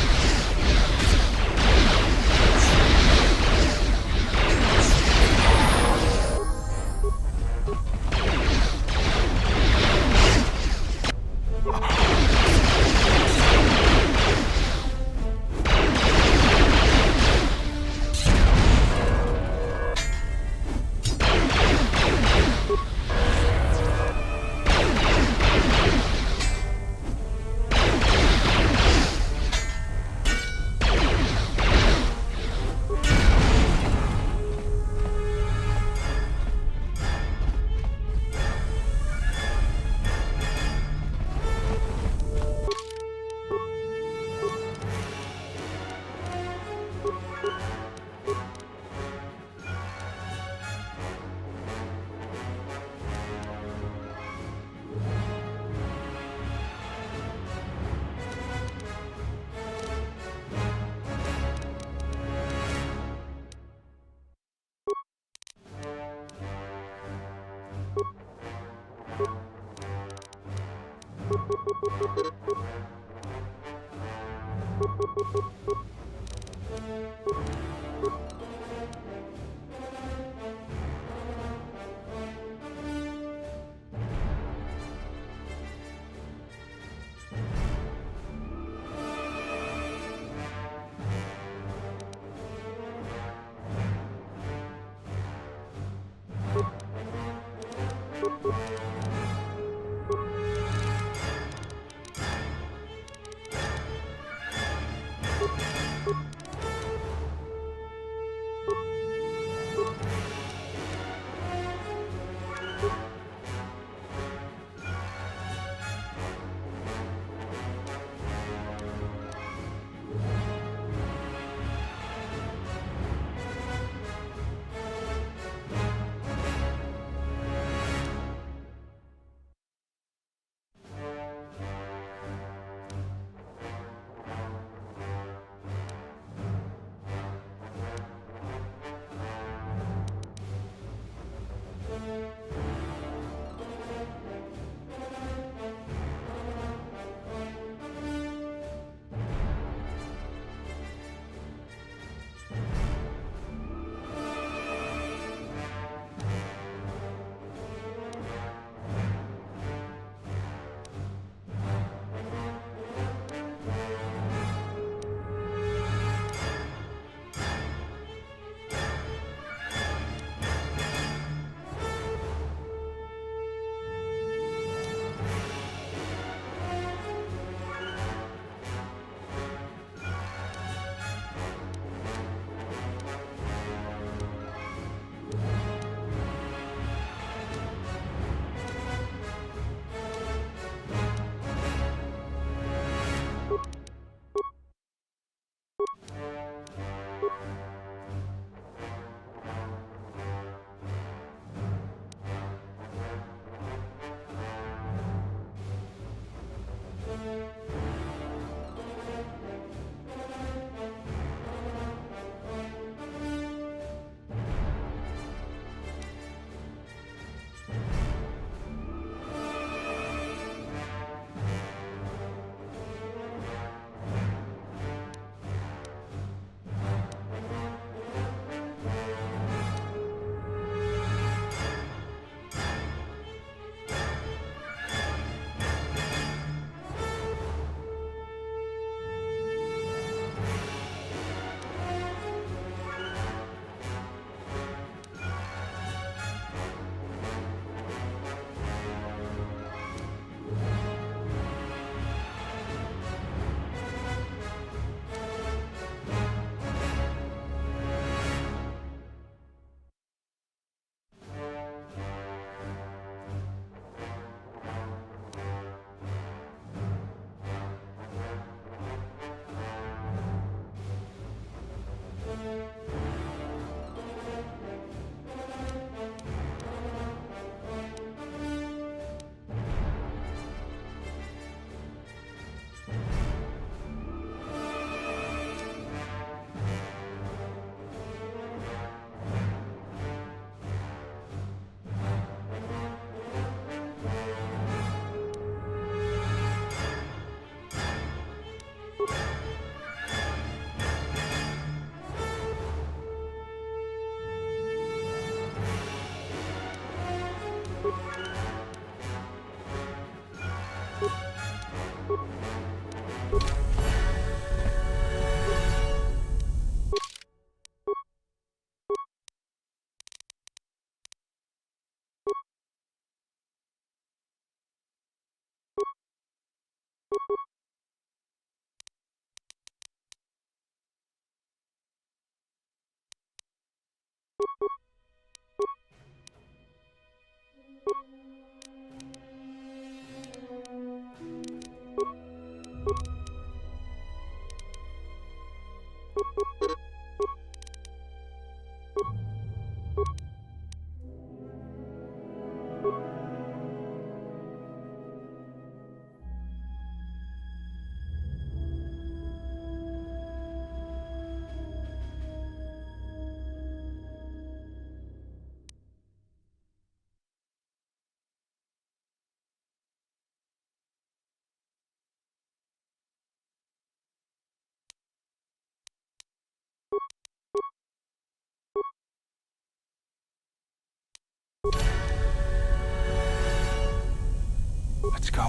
Let's go.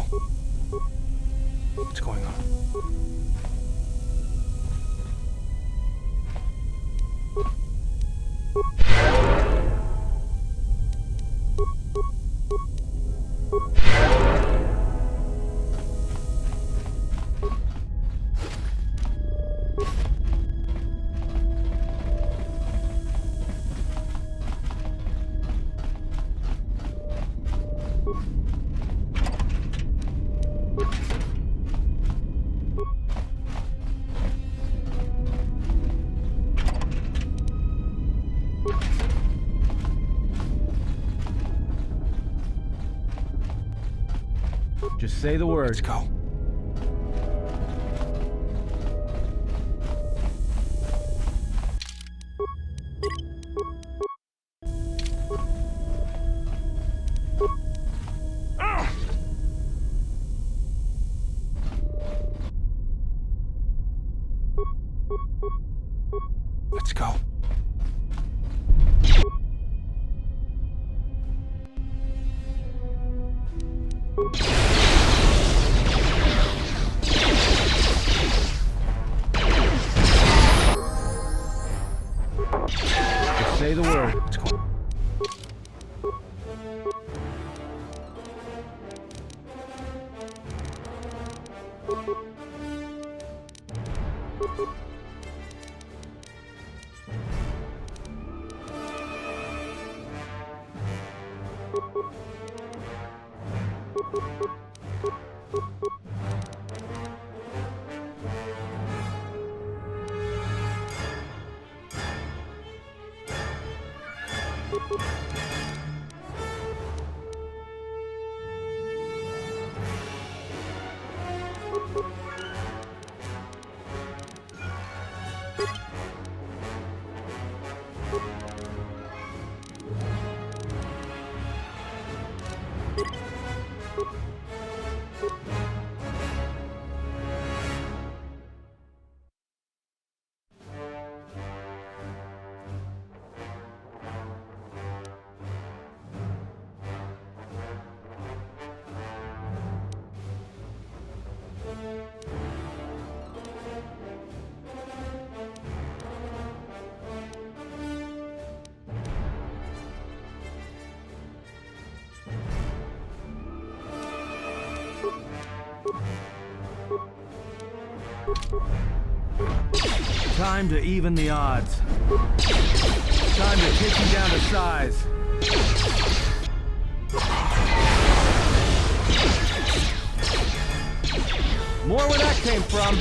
What's going on? Just say the word. Let's go. Let's go. Just say the word. Let's go. Time to even the odds. Time to take you down to size. More where that came from.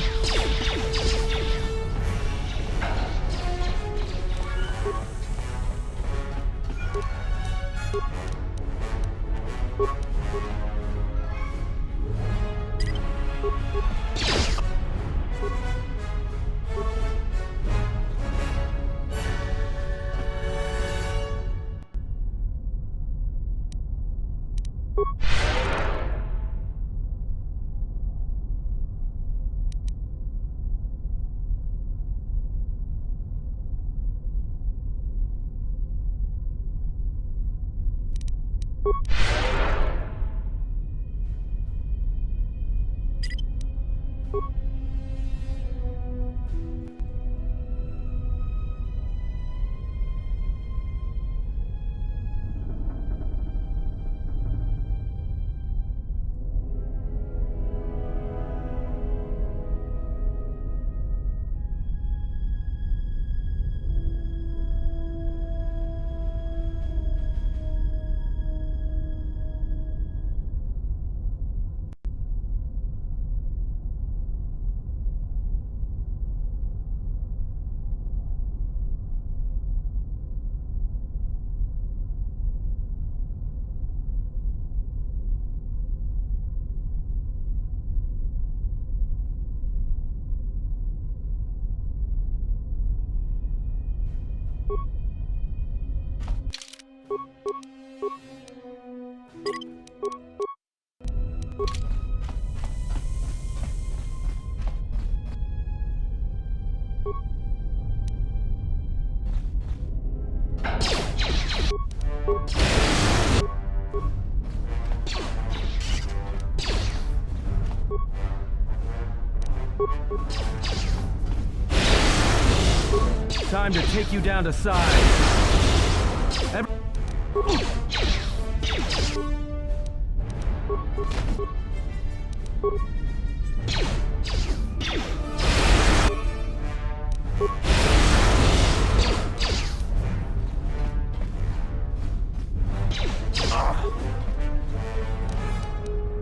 Time to take you down to size.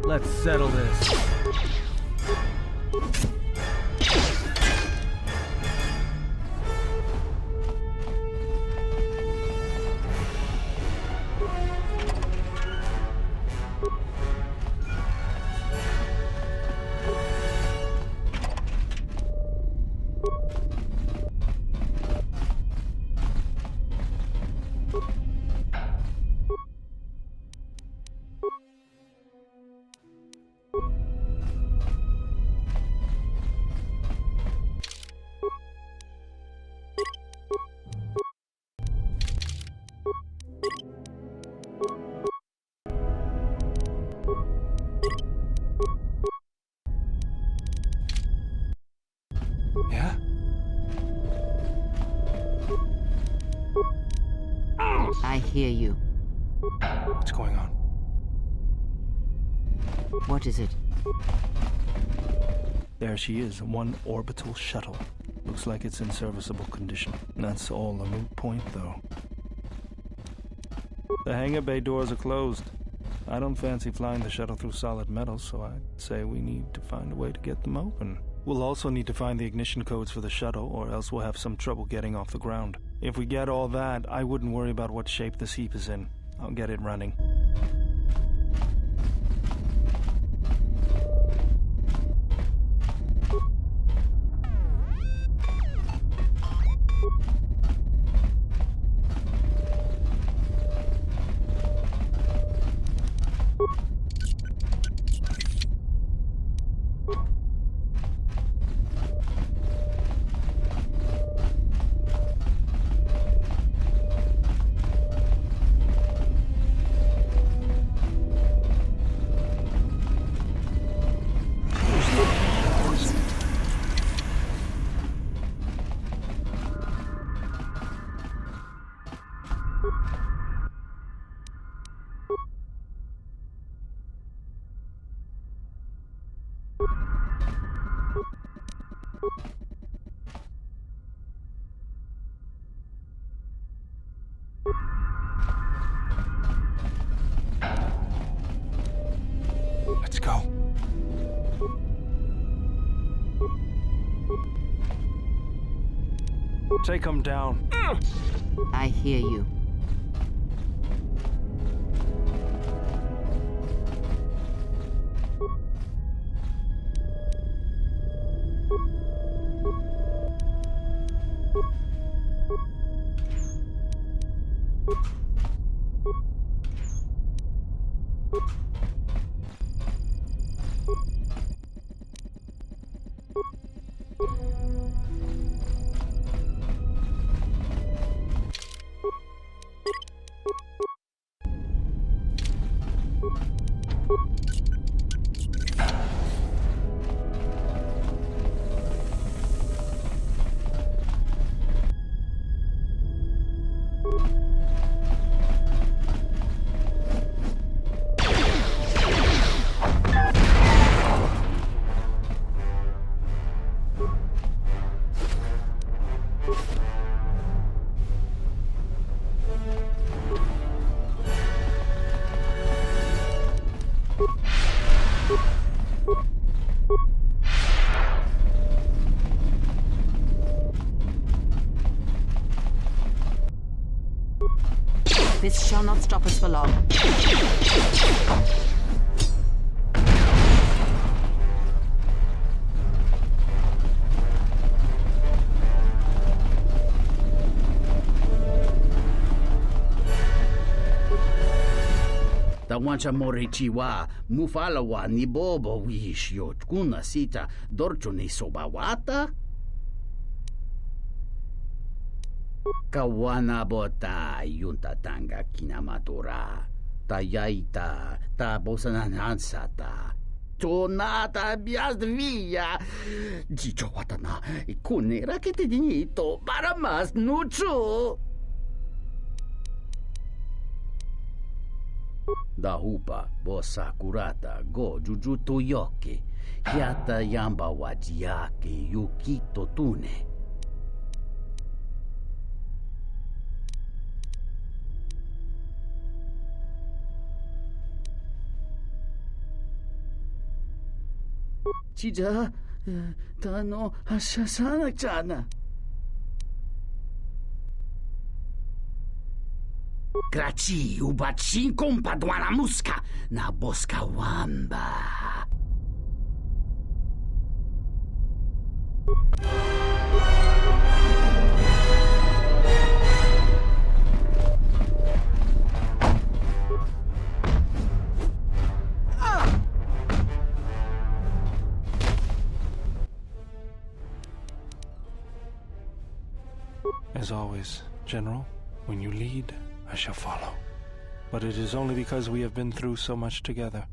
Let's settle this. Yeah? I hear you. What's going on? What is it? There she is, one orbital shuttle. Looks like it's in serviceable condition. That's all a moot point, though. The hangar bay doors are closed. I don't fancy flying the shuttle through solid metal, so I'd say we need to find a way to get them open. We'll also need to find the ignition codes for the shuttle, or else we'll have some trouble getting off the ground. If we get all that, I wouldn't worry about what shape this heap is in. I'll get it running. Let's go. Take him down. I hear you. This shall not stop us for long. Tawancha morichiwa mufalawa ni bobo wish yot kuna sita dorcho ni sobawata. Kawana bota yunta tanga kinamatura. Tayaita ta bosananansata. Tornata via. Jicho watana. Kune rakete dinito. Para mas nucho. Dahupa, bossa curata, go jujuto yoke. Hiata yamba wajiake yukito tune. Chija, tano hasasana chana. Graci ubaci compadwana muska na bosca wamba. As always, General, when you lead, I shall follow. But it is only because we have been through so much together.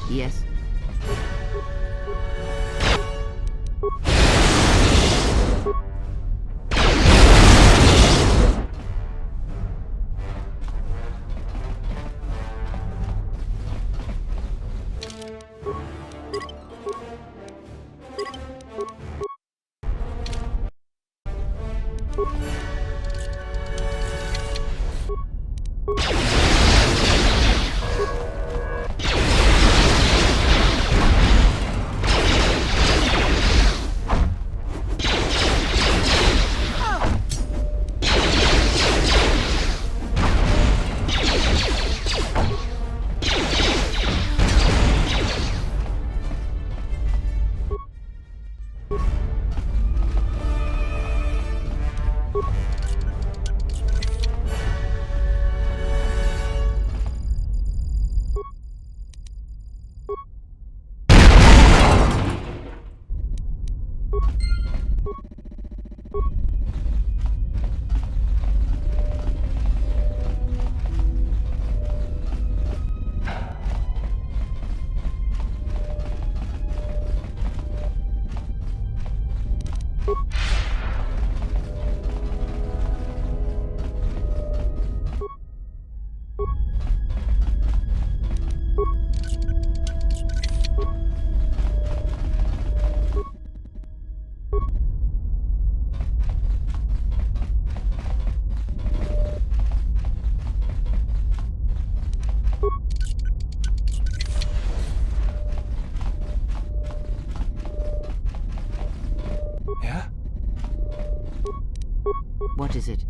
Yes. What is it?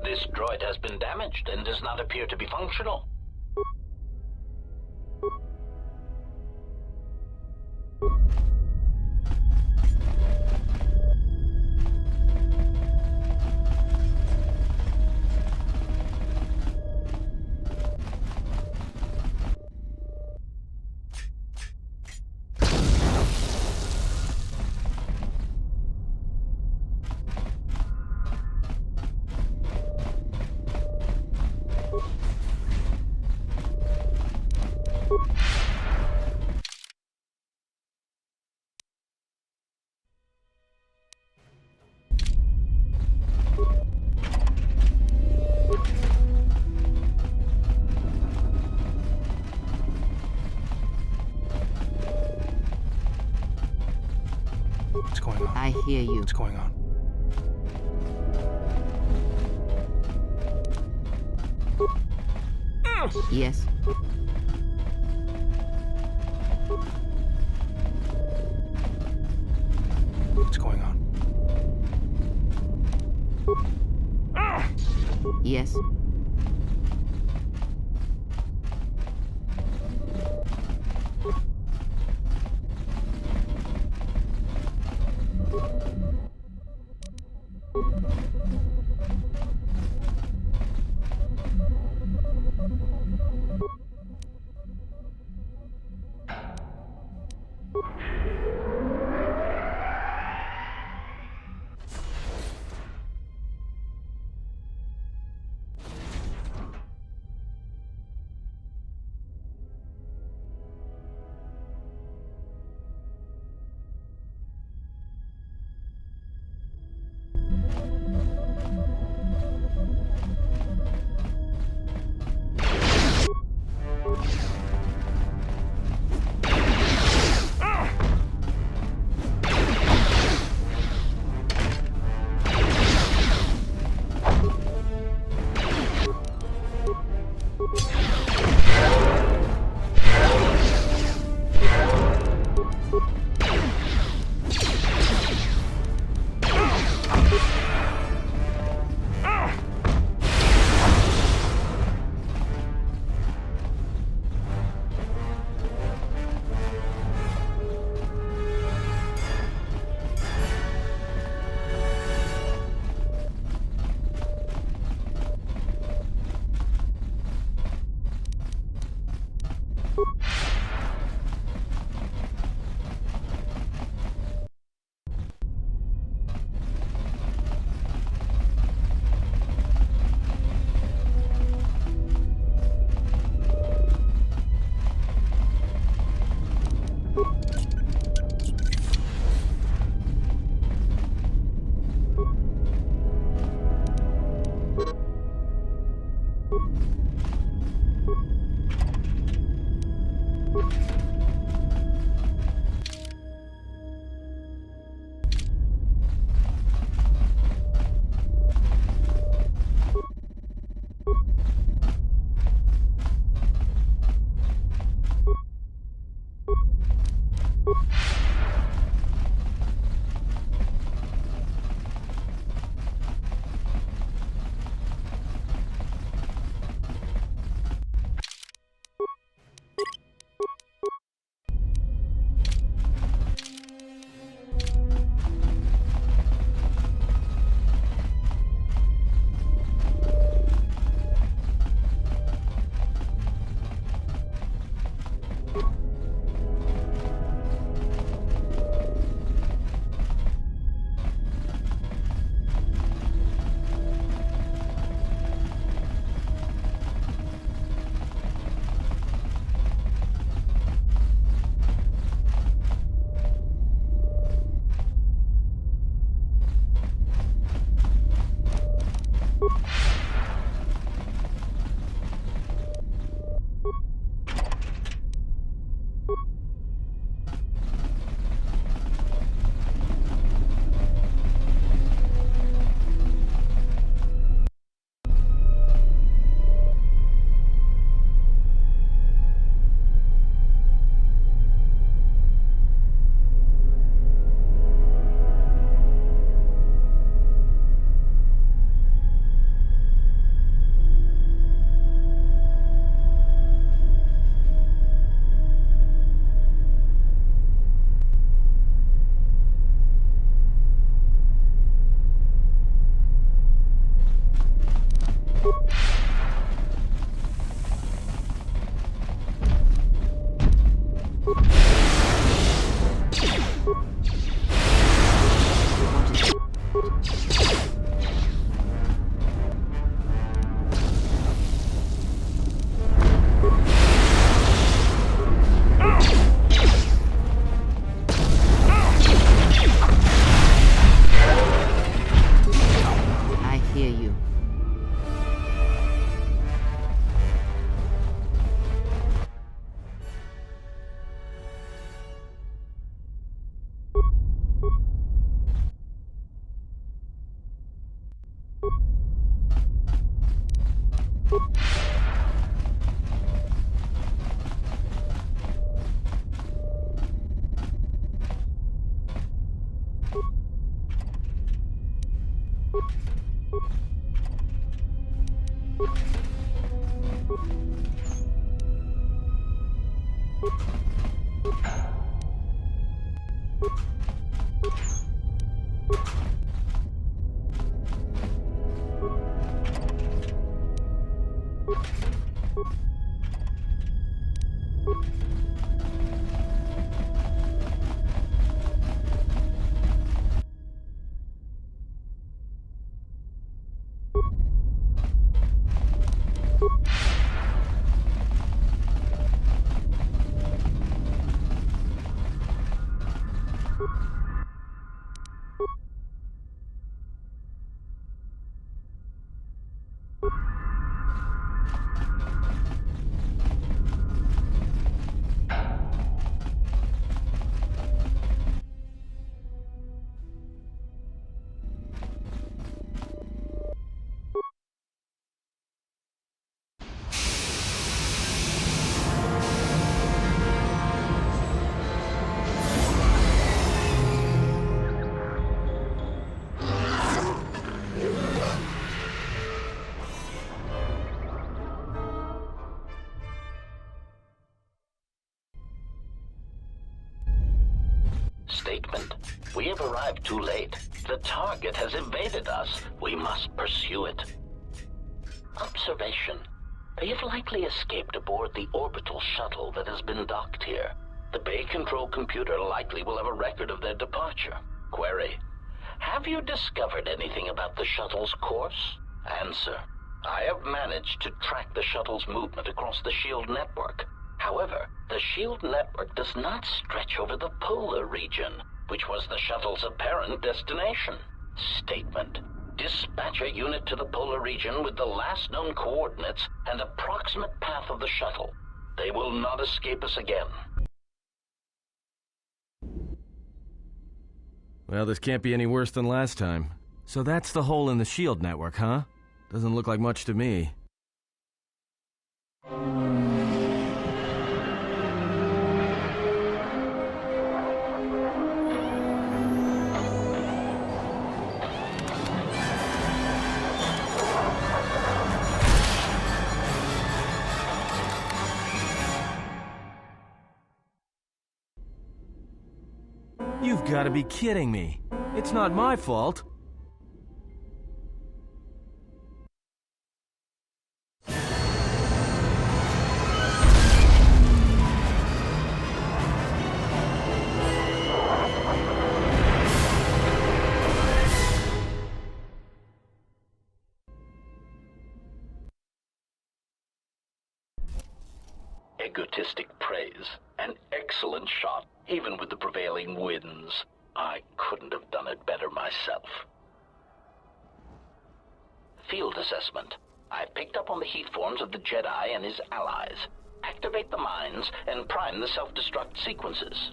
This droid has been damaged and does not appear to be functional. you. What's going on? Yes? What's going on? Yes? Statement. We have arrived too late. The target has evaded us. We must pursue it. Observation. They have likely escaped aboard the orbital shuttle that has been docked here. The bay control computer likely will have a record of their departure. Query. Have you discovered anything about the shuttle's course? Answer. I have managed to track the shuttle's movement across the shield network. However, the shield network does not stretch over the polar region, which was the shuttle's apparent destination. Statement. Dispatch a unit to the polar region with the last known coordinates and approximate path of the shuttle. They will not escape us again. Well, this can't be any worse than last time. So that's the hole in the shield network, huh? Doesn't look like much to me. You've got to be kidding me. It's not my fault. Egotistic praise. An excellent shot, even with the prevailing winds. I couldn't have done it better myself. Field assessment. I picked up on the heat forms of the Jedi and his allies. Activate the mines and prime the self-destruct sequences.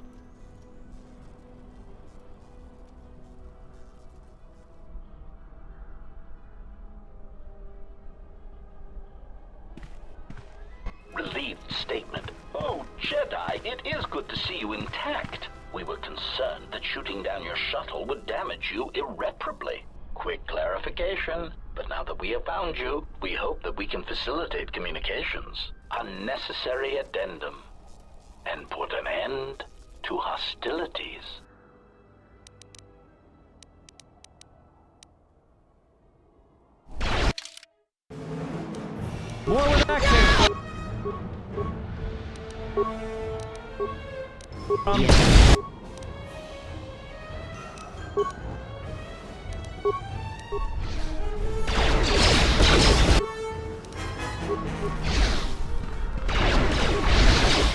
Relieved statement. Oh, Jedi, it is good to see you intact. We were concerned that shooting down your shuttle would damage you irreparably. Quick clarification, but now that we have found you, we hope that we can facilitate communications. Unnecessary addendum. And put an end to hostilities. More with action!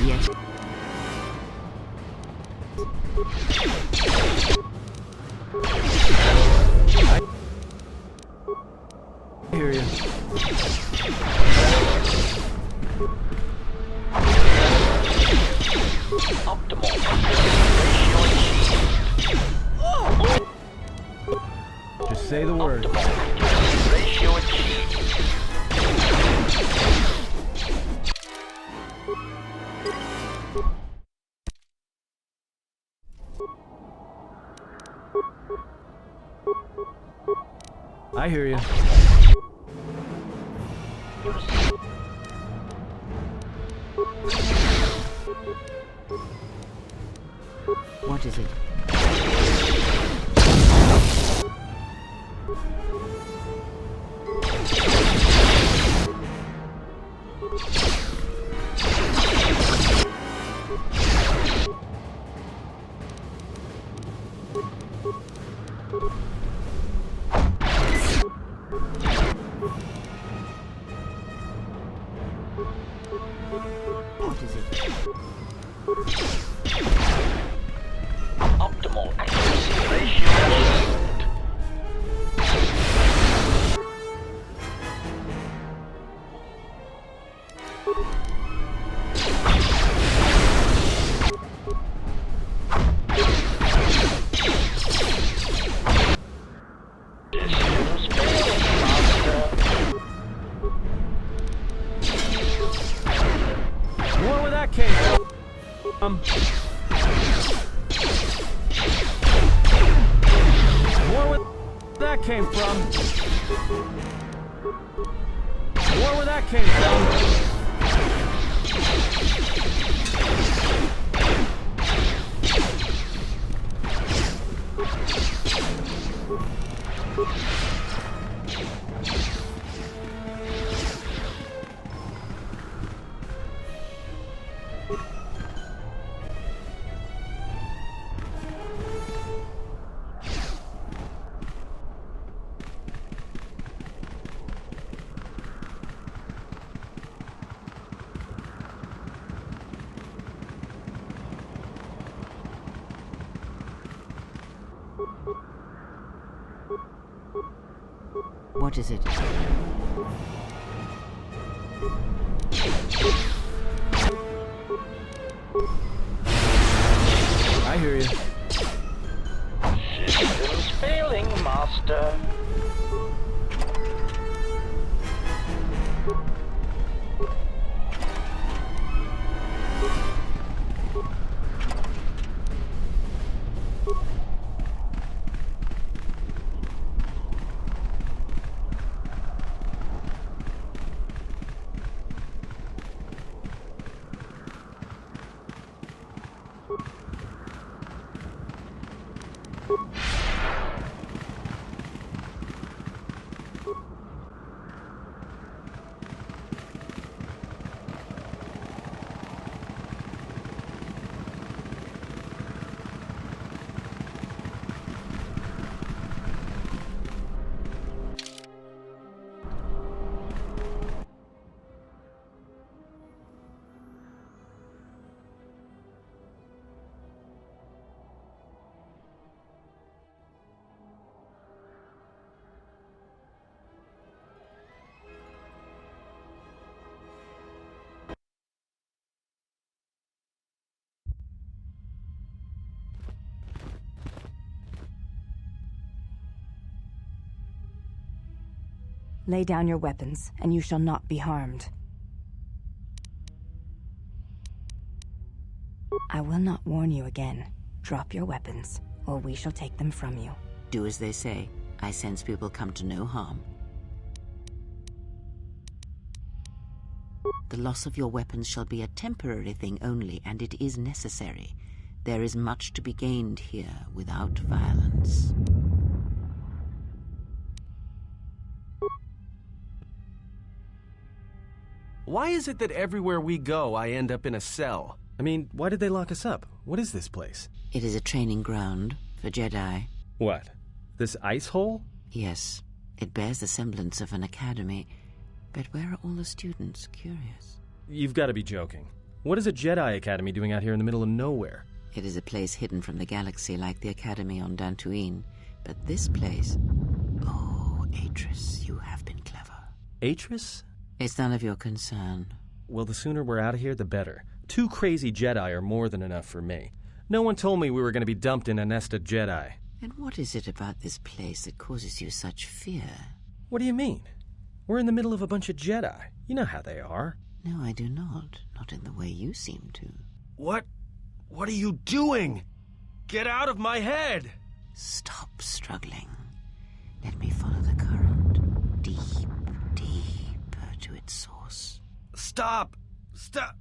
Yes. I hear you. Optimal. Just say the word. Ratio achieved. I hear you. What is it? What is it? Optimal accuracy ratio achieved. Systems failing, Master. More where that came from. More where that came from. More where that came from. What is it? I hear you. Systems failing, Master. Lay down your weapons, and you shall not be harmed. I will not warn you again. Drop your weapons, or we shall take them from you. Do as they say. I sense we will come to no harm. The loss of your weapons shall be a temporary thing only, and it is necessary. There is much to be gained here without violence. Why is it that everywhere we go, I end up in a cell? I mean, why did they lock us up? What is this place? It is a training ground for Jedi. What? This ice hole? Yes, it bears the semblance of an academy. But where are all the students? Curious. You've got to be joking. What is a Jedi Academy doing out here in the middle of nowhere? It is a place hidden from the galaxy like the Academy on Dantooine. But this place... Oh, Atris, you have been clever. Atris? It's none of your concern. Well, the sooner we're out of here, the better. 2 crazy Jedi are more than enough for me. No one told me we were going to be dumped in a nest of Jedi. And what is it about this place that causes you such fear? What do you mean? We're in the middle of a bunch of Jedi. You know how they are. No, I do not. Not in the way you seem to. What are you doing? Get out of my head! Stop struggling. Let me follow the current. Stop! Stop!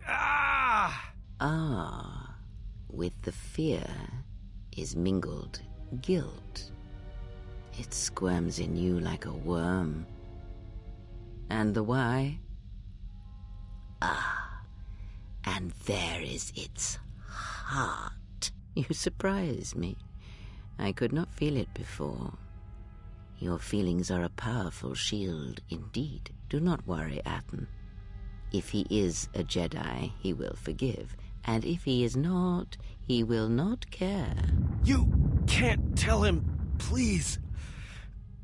Ah! Ah, with the fear is mingled guilt. It squirms in you like a worm. And the why? Ah, and there is its heart. You surprise me. I could not feel it before. Your feelings are a powerful shield indeed. Do not worry, Atten. If he is a Jedi, he will forgive. And if he is not, he will not care. You can't tell him, please.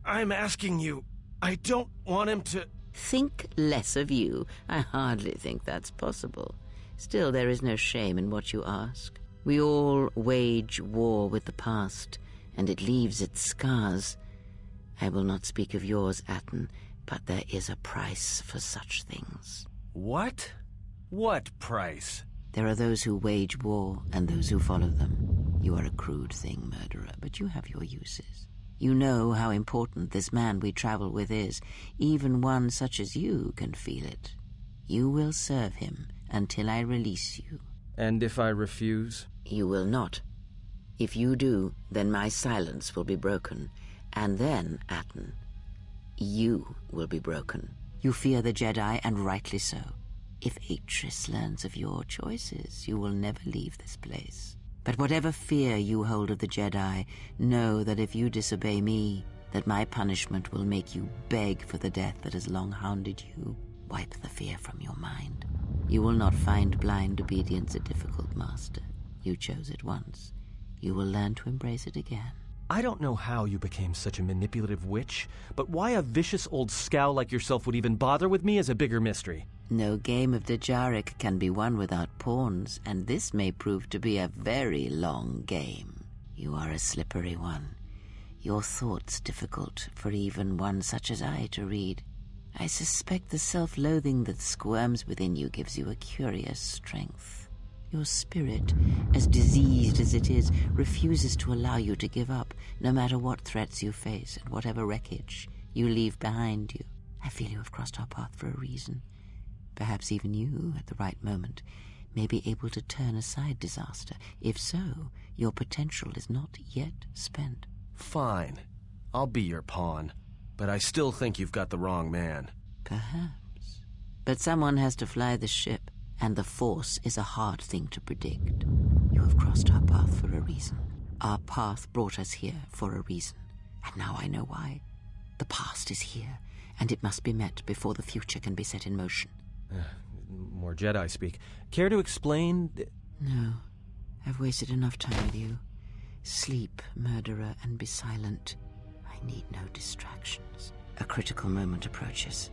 I'm asking you. I don't want him to... Think less of you. I hardly think that's possible. Still, there is no shame in what you ask. We all wage war with the past, and it leaves its scars. I will not speak of yours, Atten, but there is a price for such things. What? What price? There are those who wage war and those who follow them. You are a crude thing, murderer, but you have your uses. You know how important this man we travel with is. Even one such as you can feel it. You will serve him until I release you. And if I refuse? You will not. If you do, then my silence will be broken. And then, Atten, you will be broken. You fear the Jedi, and rightly so. If Atris learns of your choices, you will never leave this place. But whatever fear you hold of the Jedi, know that if you disobey me, that my punishment will make you beg for the death that has long hounded you. Wipe the fear from your mind. You will not find blind obedience a difficult master. You chose it once. You will learn to embrace it again. I don't know how you became such a manipulative witch, but why a vicious old scow like yourself would even bother with me is a bigger mystery. No game of Djarik can be won without pawns, and this may prove to be a very long game. You are a slippery one. Your thoughts difficult for even one such as I to read. I suspect the self-loathing that squirms within you gives you a curious strength. Your spirit, as diseased as it is, refuses to allow you to give up, no matter what threats you face and whatever wreckage you leave behind you. I feel you have crossed our path for a reason. Perhaps even you, at the right moment, may be able to turn aside disaster. If so, your potential is not yet spent. Fine. I'll be your pawn. But I still think you've got the wrong man. Perhaps. But someone has to fly the ship, and the Force is a hard thing to predict. You have crossed our path for a reason. Our path brought us here for a reason. And now I know why. The past is here, and it must be met before the future can be set in motion. More Jedi speak. Care to explain? No. I've wasted enough time with you. Sleep, murderer, and be silent. I need no distractions. A critical moment approaches.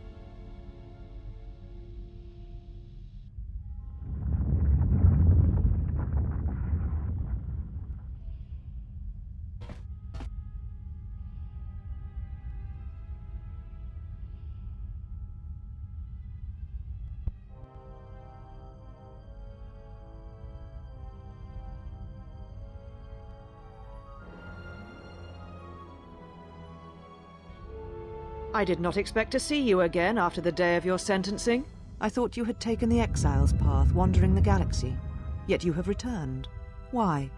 I did not expect to see you again after the day of your sentencing. I thought you had taken the exile's path, wandering the galaxy. Yet you have returned. Why?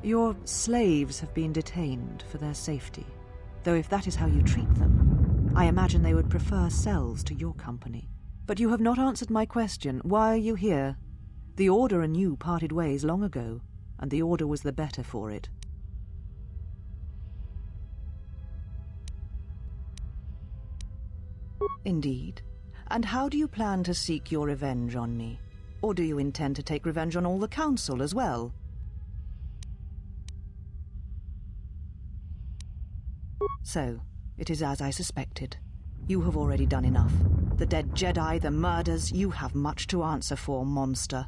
Your slaves have been detained for their safety. Though if that is how you treat them, I imagine they would prefer cells to your company. But you have not answered my question. Why are you here? The Order and you parted ways long ago, and the Order was the better for it. Indeed. And how do you plan to seek your revenge on me? Or do you intend to take revenge on all the Council as well? So, it is as I suspected. You have already done enough. The dead Jedi, the murders, you have much to answer for, monster.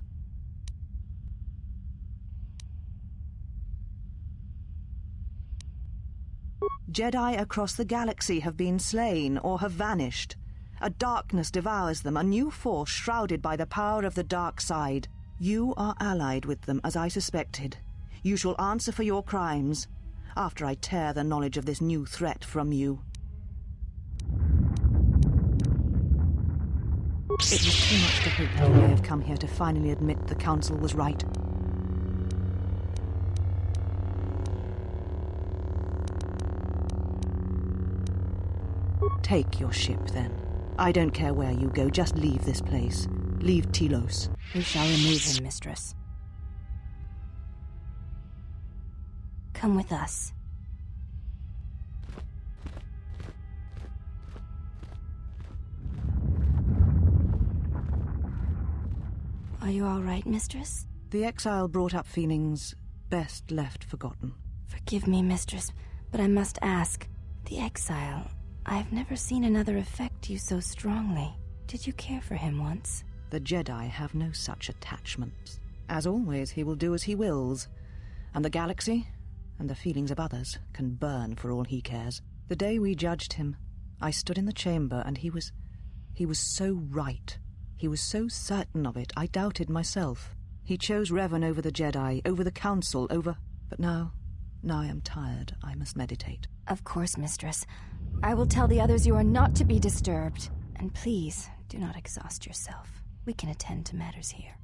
Jedi across the galaxy have been slain or have vanished. A darkness devours them, a new force shrouded by the power of the dark side. You are allied with them, as I suspected. You shall answer for your crimes, after I tear the knowledge of this new threat from you. It was too much to hope that you may have come here to finally admit the Council was right. Take your ship, then. I don't care where you go, just leave this place. Leave Telos. We shall remove him, mistress. Come with us. Are you all right, mistress? The exile brought up feelings best left forgotten. Forgive me, mistress, but I must ask. The exile, I've never seen another affect you so strongly. Did you care for him once? The Jedi have no such attachments. As always, he will do as he wills. And the galaxy, and the feelings of others, can burn for all he cares. The day we judged him, I stood in the chamber, and he was so right. He was so certain of it, I doubted myself. He chose Revan over the Jedi, over the Council, over... But now I am tired. I must meditate. Of course, mistress. I will tell the others you are not to be disturbed. And please, do not exhaust yourself. We can attend to matters here.